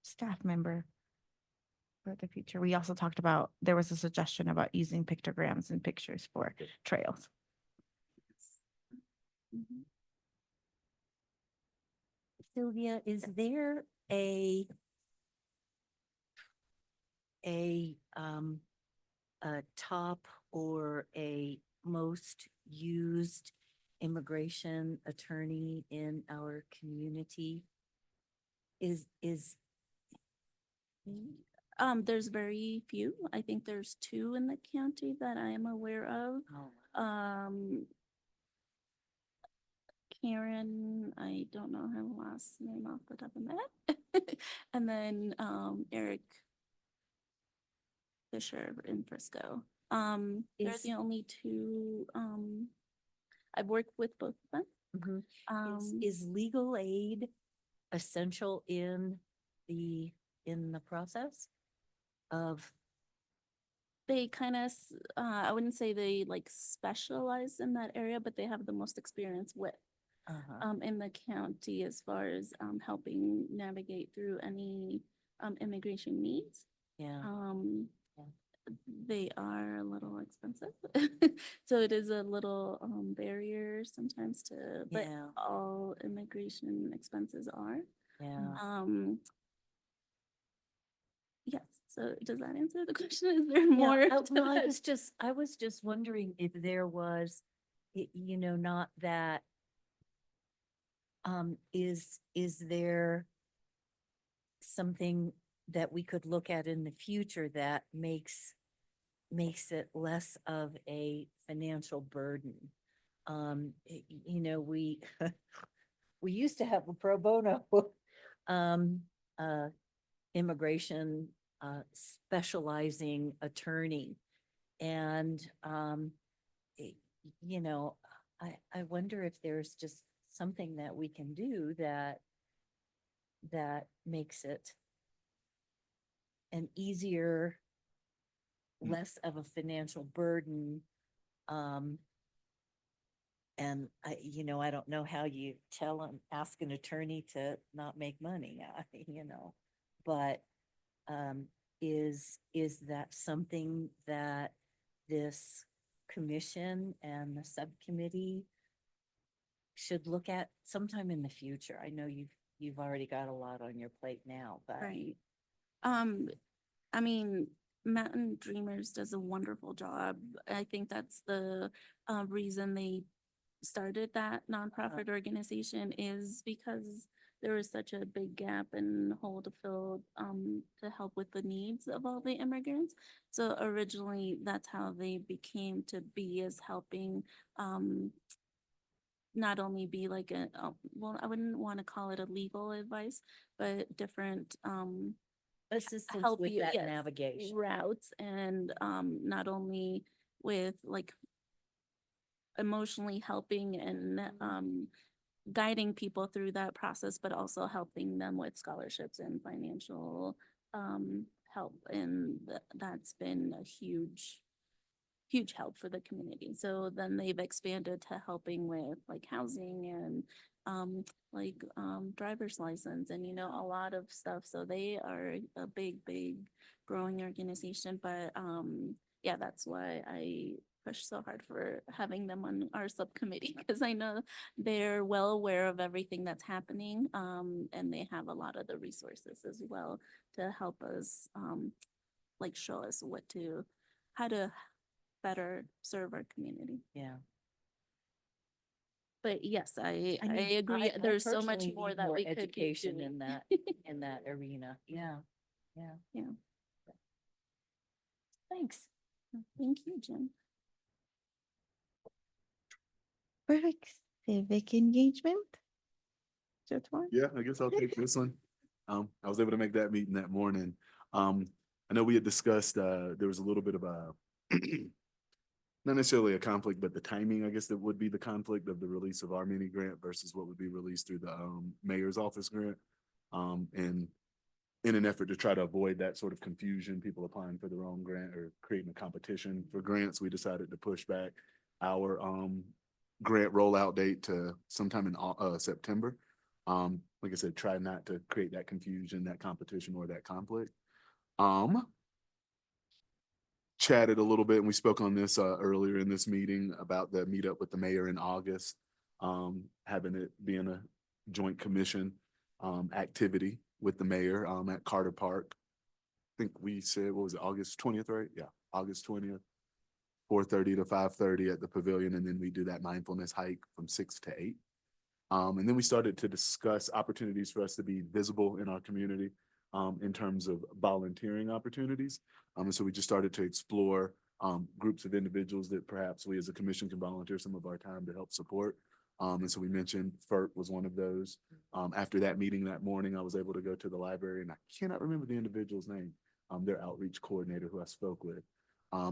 staff member for the future. We also talked about, there was a suggestion about using pictograms and pictures for trails. Mhm. Sylvia, is there a top or a most used immigration attorney in our community? Is There's very few. I think there's 2 in the county that I am aware of. oh, Karen, I don't know her last name off the top of my head. And then Eric Fisher in Frisco. They're Is- the only 2. I've worked with both of them. mhm. Um, Is legal aid essential in the process of? they kind of, I wouldn't say they like specialize in that area, but they have the most experience with in the county as far as helping navigate through any immigration needs. Yeah. Yeah. They are a little expensive. So it is a little barrier sometimes to, but Yeah. all immigration expenses are. Yeah. Yes, so does that answer the question? Is there Yeah, more? well, I was just wondering if there was, not that, is there something that we could look at in the future that makes it less of a financial burden? We, we used to have a pro bono, uh, immigration, specializing attorney. And, y- you know, I wonder if there's just something that we can do that makes it an easier, less of a financial burden, And I don't know how you ask an attorney to not make money, but is that something that this commission and the subcommittee should look at sometime in the future? I know you've already got a lot on your plate now, but. Right. I mean, Mountain Dreamers does a wonderful job. I think that's the reason they started that nonprofit organization, is because there was such a big gap and hole to fill to help with the needs of all the immigrants. So originally, that's how they became to be, as helping not only be like well, I wouldn't want to call it a legal advice, but different Assistance help with you, that yes, navigation. routes, and not only with like emotionally helping and guiding people through that process, but also helping them with scholarships and financial help. And that's been a huge help for the community. So then they've expanded to helping with like housing and driver's license and a lot of stuff. So they are a big growing organization. But yeah, that's why I push so hard for having them on our subcommittee, because I know they're well aware of everything that's happening, and they have a lot of the resources as well to help us show us how to better serve our community. Yeah. But yes, I mean, agree. I There's so much personally more need that more we could be education doing. in that arena. Yeah. Yeah. Yeah. Thanks. Thank you, Jen. Perfect. Civic engagement. Jotwan? Yeah, I guess I'll take this one. I was able to make that meeting that morning. I know we had discussed, there was a little bit of a, not necessarily a conflict, but the timing, I guess that would be the conflict of the release of our mini grant versus what would be released through the mayor's office grant. And in an effort to try to avoid that sort of confusion, people applying for their own grant or creating a competition for grants, we decided to push back our grant rollout date to sometime in September. Like I said, try not to create that confusion, that competition, or that conflict. Chatted a little bit, and we spoke on this earlier in this meeting about the meetup with the mayor in August, having it being a joint commission activity with the mayor at Carter Park. I think we said, what was it, August 20th, right? Yeah, August 20th, 4:30 to 5:30 at the pavilion, and then we do that mindfulness hike from 6 to 8. And then we started to discuss opportunities for us to be visible in our community in terms of volunteering opportunities. And so we just started to explore groups of individuals that perhaps we as a commission can volunteer some of our time to help support. And so we mentioned FERT was one of those. After that meeting that morning, I was able to go to the library, and I cannot remember the individual's name, their outreach coordinator who I spoke with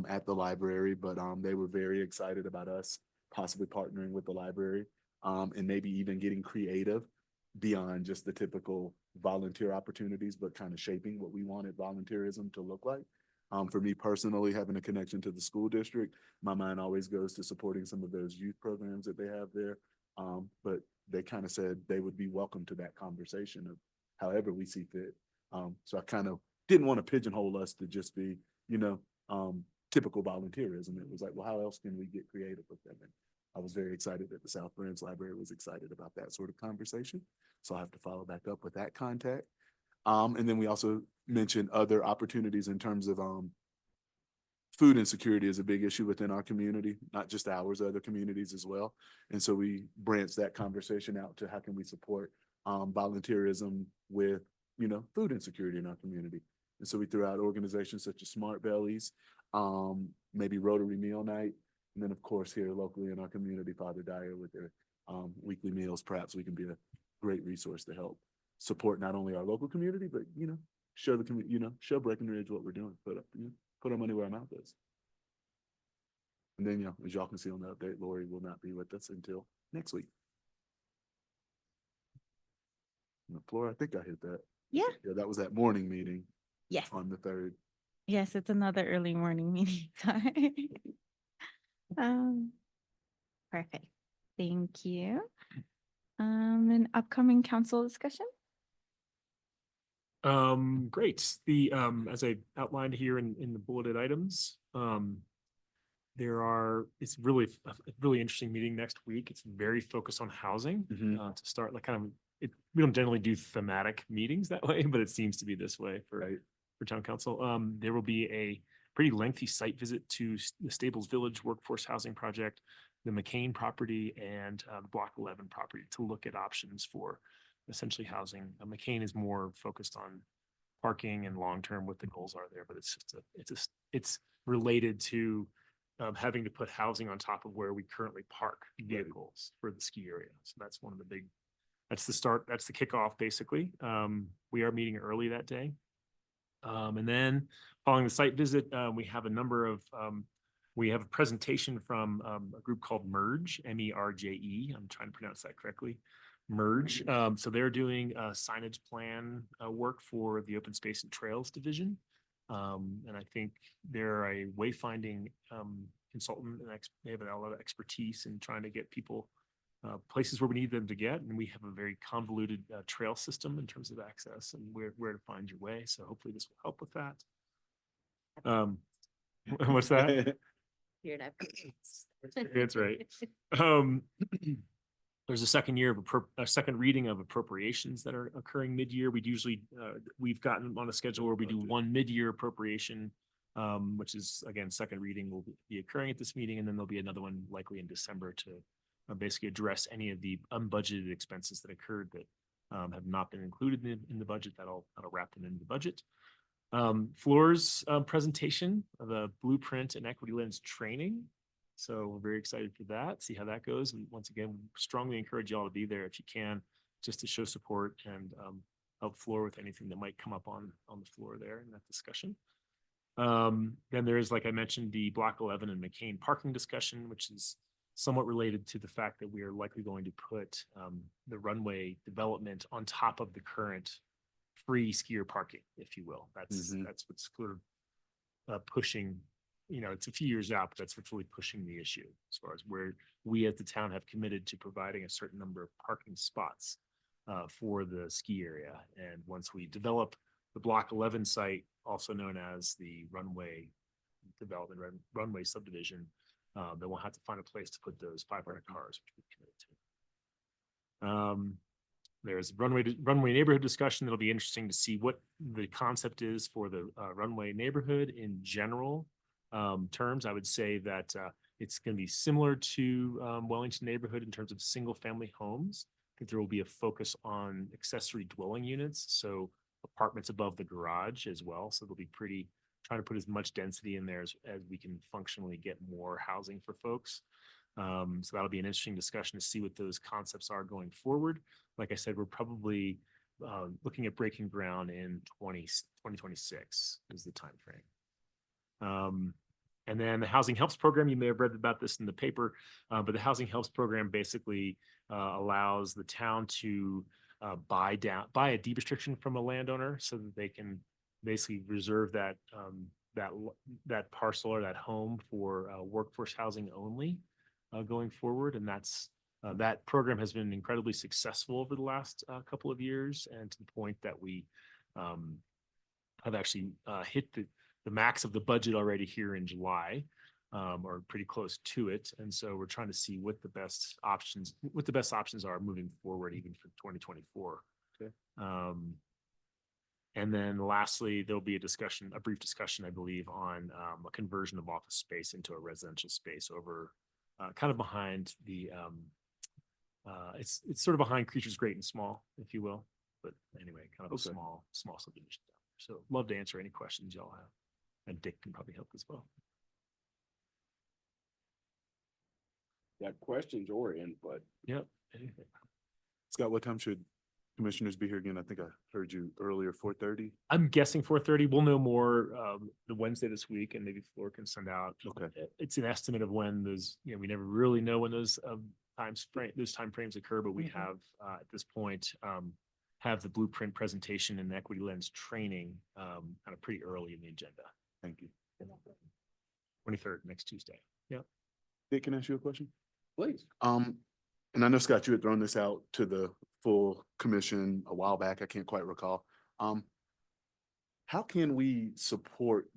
at the library, but they were very excited about us possibly partnering with the library and maybe even getting creative beyond just the typical volunteer opportunities, but kind of shaping what we wanted volunteerism to look like. For me personally, having a connection to the school district, my mind always goes to supporting some of those youth programs that they have there. But they kind of said they would be welcome to that conversation of however we see fit. So I kind of didn't want to pigeonhole us to just be, typical volunteerism. It was like, well, how else can we get creative with them? And I was very excited that the South Branch Library was excited about that sort of conversation. So I'll have to follow back up with that contact. And then we also mentioned other opportunities in terms of food insecurity is a big issue within our community, not just ours, other communities as well. And so we branched that conversation out to how can we support volunteerism with, food insecurity in our community. And so we threw out organizations such as Smart Bellies, maybe Rotary Meal Night, and then of course here locally in our community, Father Dyer with their weekly meals. Perhaps we can be a great resource to help support not only our local community, but show the community, show Breckenridge what we're doing. Put our money where our mouth is. And then, as y'all can see on the update, Lori will not be with us until next week. Flora, I think I hit that. Yeah. Yeah, that was that morning meeting Yes. on the 3rd. Yes, it's another early morning meeting. Sorry. Perfect. Thank you. And upcoming council discussion? Great. As I outlined here in the bulleted items, it's really a really interesting meeting next week. It's very focused on housing, to start, like kind of, we don't generally do thematic meetings that way, but it seems to be this way for town council. There will be a pretty lengthy site visit to the Stables Village Workforce Housing Project, the McCain property, and the Block 11 property to look at options for essentially housing. McCain is more focused on parking and long-term what the goals are there, but it's related to having to put housing on top of where we currently park vehicles for the ski area. So that's one of the big, that's the start, that's the kickoff basically. We are meeting early that day. And then following the site visit, we have we have a presentation from a group called Merge, MERJE. I'm trying to pronounce that correctly. Merge. So they're doing signage plan work for the Open Space and Trails Division. And I think they're a wayfinding consultant, and they have a lot of expertise in trying to get people places where we need them to get. And we have a very convoluted trail system in terms of access and where to find your way. So hopefully this will help with that. What's that? Here, and That's right. There's a second reading of appropriations that are occurring mid-year. We've gotten on a schedule where we do one mid-year appropriation, which is again, second reading will be occurring at this meeting. And then there'll be another one likely in December to basically address any of the unbudgeted expenses that occurred that have not been included in the budget. That'll wrap them into the budget. Floor's presentation of the blueprint and equity lens training. So we're very excited for that, see how that goes. And once again, strongly encourage y'all to be there if you can, just to show support and help Floor with anything that might come up on the floor there in that discussion. Then there is, like I mentioned, the Block 11 and McCain parking discussion, which is somewhat related to the fact that we are likely going to put the runway development on top of the current free skier parking, if you will. That's what's sort of pushing, it's a few years out, but that's what's really pushing the issue as far as where we as the town have committed to providing a certain number of parking spots for the ski area. And once we develop the Block 11 site, also known as the runway development, runway subdivision, then we'll have to find a place to put those 500 cars, which we've committed to. There's runway neighborhood discussion. That'll be interesting to see what the concept is for the runway neighborhood in general terms. I would say that it's going to be similar to Wellington neighborhood in terms of single family homes. I think there will be a focus on accessory dwelling units, so apartments above the garage as well. So they'll be trying to put as much density in there as we can functionally get more housing for folks. So that'll be an interesting discussion to see what those concepts are going forward. Like I said, we're probably looking at breaking ground in 2026 is the time frame. And then the Housing Helps Program, you may have read about this in the paper, but the Housing Helps Program basically allows the town to buy a deed restriction from a landowner so that they can basically reserve that parcel or that home for workforce housing only going forward. And that program has been incredibly successful over the last couple of years, and to the point that we have actually hit the max of the budget already here in July, or pretty close to it. And so we're trying to see what the best options are moving forward, even for 2024. Okay. And then lastly, there'll be a brief discussion, I believe, on a conversion of office space into a residential space over kind of behind the it's sort of behind Creatures Great and Small, if you will. But anyway, kind of a small subdivision down there. So love to answer any questions y'all have. And Dick can probably help as well. Yeah, questions or input. Yep. Anything. Scott, what time should commissioners be here again? I think I heard you earlier, 4:30. I'm guessing 4:30. We'll know more the Wednesday this week, and maybe Floor can send out. Okay. It's an estimate of when those, we never really know when those time frames occur, but we have at this point have the blueprint presentation and the equity lens training kind of pretty early in the agenda. Thank you. 23rd, next Tuesday. Yeah. Dick, can I ask you a question? Please. and I know, Scott, you had thrown this out to the full commission a while back. I can't quite recall. How can we support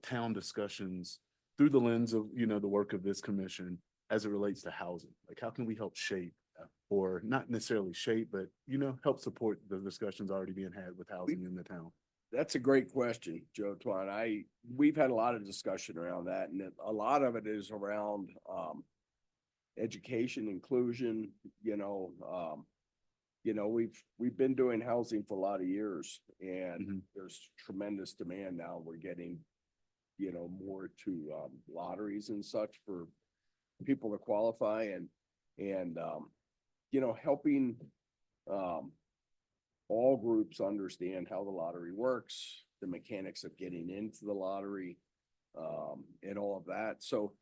town discussions through the lens of, the work of this commission as it relates to housing? Like, how can we help shape, or not necessarily shape, but, help support the discussions already being had with housing in the town? That's a great question, Joe Twine. We've had a lot of discussion around that, and a lot of it is around, education, inclusion, we've been doing housing for a lot of years, and there's tremendous demand now. We're getting, more to, lotteries and such for people to qualify, and helping, all groups understand how the lottery works, the mechanics of getting into the lottery, and all of that. So,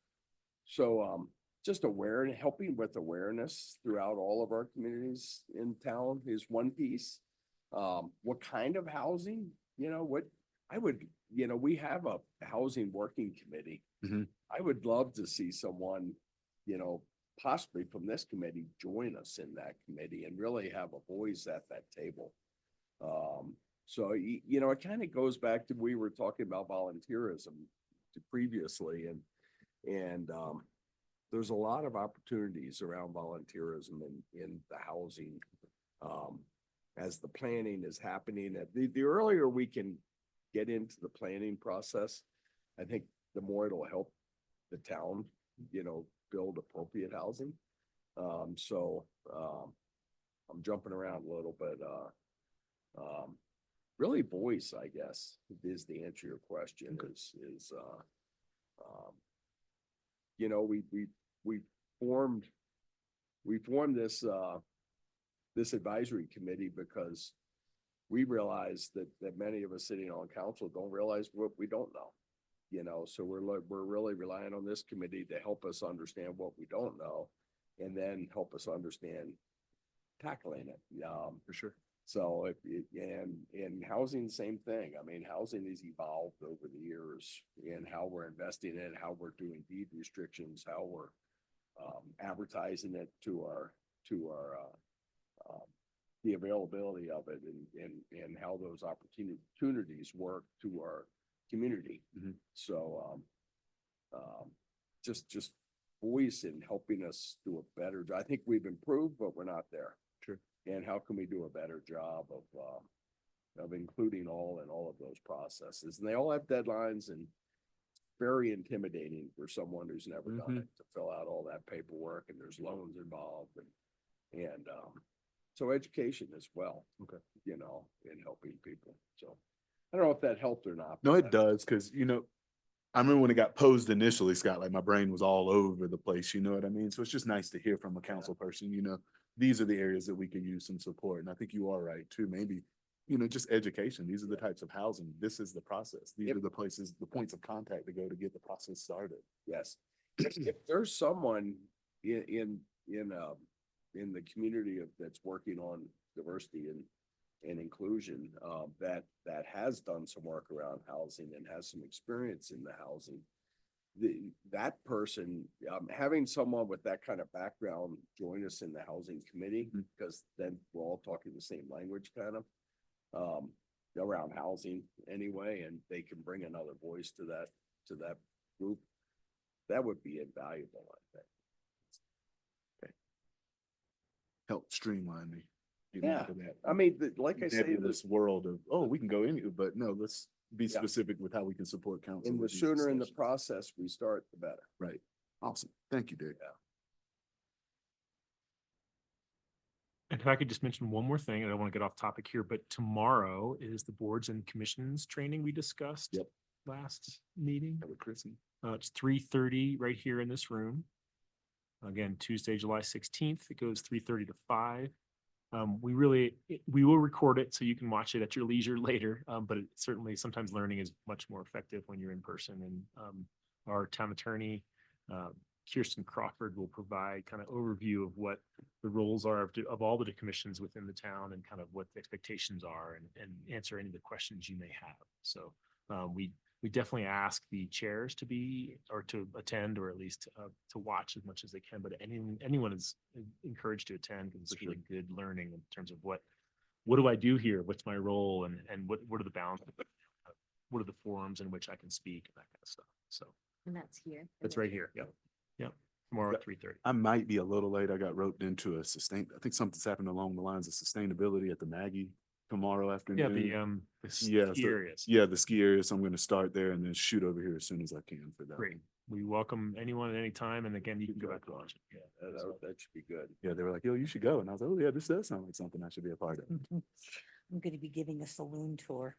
just helping with awareness throughout all of our communities in town is one piece. What kind of housing, we have a housing working committee. Mhm. I would love to see someone, possibly from this committee, join us in that committee and really have a voice at that table. So, it kind of goes back to, we were talking about volunteerism previously, and there's a lot of opportunities around volunteerism in the housing. As the planning is happening, the earlier we can get into the planning process, I think the more it'll help the town, build appropriate housing. So, I'm jumping around a little, but, really voice, I guess, is the answer to your question. We formed this advisory committee because we realize that many of us sitting on council don't realize what we don't know. So we're really relying on this committee to help us understand what we don't know, and then help us understand tackling it. For sure. So and housing, same thing. I mean, housing has evolved over the years in how we're investing in it, how we're doing deed restrictions, how we're advertising it to our the availability of it, and how those opportunities work to our community. So just voice in helping us do a better job. I think we've improved, but we're not there. Sure. And how can we do a better job of including all of those processes? And they all have deadlines, and very intimidating for someone who's never done it to fill out all that paperwork, and there's loans involved, and so education as well. Okay. In helping people. So I don't know if that helped or not. No, but it does, because, I remember when it got posed initially, Scott, like my brain was all over the place, you know what I mean? So it's just nice to hear from a council person, these are the areas that we could use some support. And I think you are right too. Maybe, just education. These are the types of housing. This is the process. These are the places, the points of contact to go to get the process started. Yes. If there's someone in the community that's working on diversity and inclusion, that has done some work around housing and has some experience in the housing, that person, having someone with that kind of background join us in the housing committee, because then we're all talking the same language kind of, around housing anyway, and they can bring another voice to that group. That would be invaluable, I think. Help streamline the. Yeah, I mean, like I say, this world of, we can go in, but no, let's be specific with how we can support council. and the with these sooner in the discussions. process we start, the better. Right. Awesome. Thank you, Dick. And if I could just mention one more thing, and I don't want to get off topic here, but tomorrow is the boards and commissions training we discussed last meeting. It's 3:30 right here in this room. Again, Tuesday, July 16th. It goes 3:30 to 5. We will record it so you can watch it at your leisure later. But certainly sometimes learning is much more effective when you're in person. And our town attorney, Kirsten Crawford, will provide kind of overview of what the roles are of all the commissions within the town, and kind of what the expectations are, and answer any of the questions you may have. So we we definitely ask the chairs to be, or to attend, or at least to watch as much as they can, but anyone is encouraged to attend, because it's really good learning in terms of what do I do here? What's my role? And what are the boundaries? What are the forums in which I can speak and that kind of stuff? So And that's here. that's right here. Yep. Yep. Tomorrow at 3:30. I might be a little late. I got roped into I think something's happened along the lines of sustainability at the Maggie tomorrow Yeah, afternoon. the Yeah, ski so- areas. Yeah, the ski area. So I'm going to start there and then shoot over here as soon as I can for that. Great. We welcome anyone at any time. And again, you can go back to watch it. Yeah. That should be good. Yeah, they were like, yo, you should go. And I was like, oh yeah, this does sound like something I should be a part of. I'm gonna be giving a saloon tour.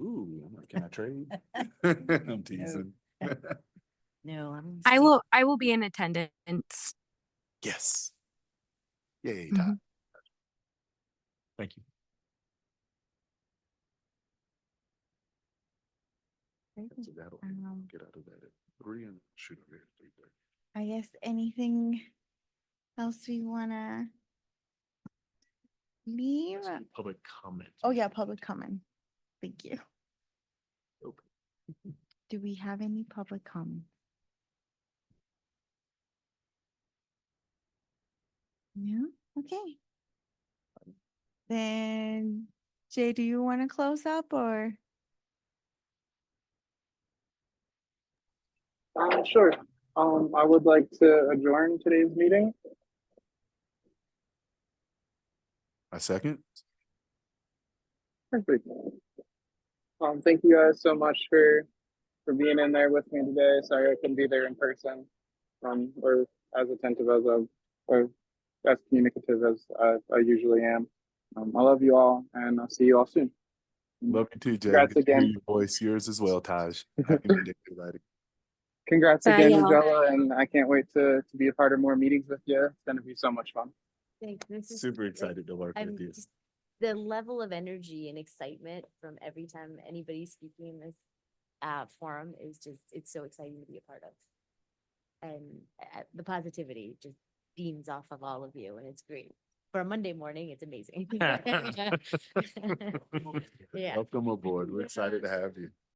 Ooh, I'm like, can I trade? I'm teasing. No, I'm. I will be in attendance. Yes. Yay, Mhm. Todd. Thank you. So that'll get out of that at 3 and shoot over here at 3:30. I guess anything else we wanna leave? Let's do Public comment. Oh yeah, public comment. Thank you. Okay. Do we have any public comment? No? Okay. Then Jay, do you want to close up or? Sure. I would like to adjourn today's meeting. A second? Perfect. Thank you guys so much for being in there with me today. Sorry I couldn't be there in person. Or as attentive as or as communicative as I usually am. I love you all, and I'll see you all soon. Love you too, Jay. Congrats Good to hear again. your voice. Yours as well, Taj. Happy New Day, everybody. Congrats Bye, again, y'all. Angela, and I can't wait to be a part of more meetings with you. It's gonna be so much fun. Thanks. This is Super like, excited to work I'm with you. just, the level of energy and excitement from every time anybody's speaking in this forum is just, it's so exciting to be a part of. And the positivity just beams off of all of you, and it's great. For a Monday morning, it's amazing. Yeah. Welcome aboard. We're excited to have you.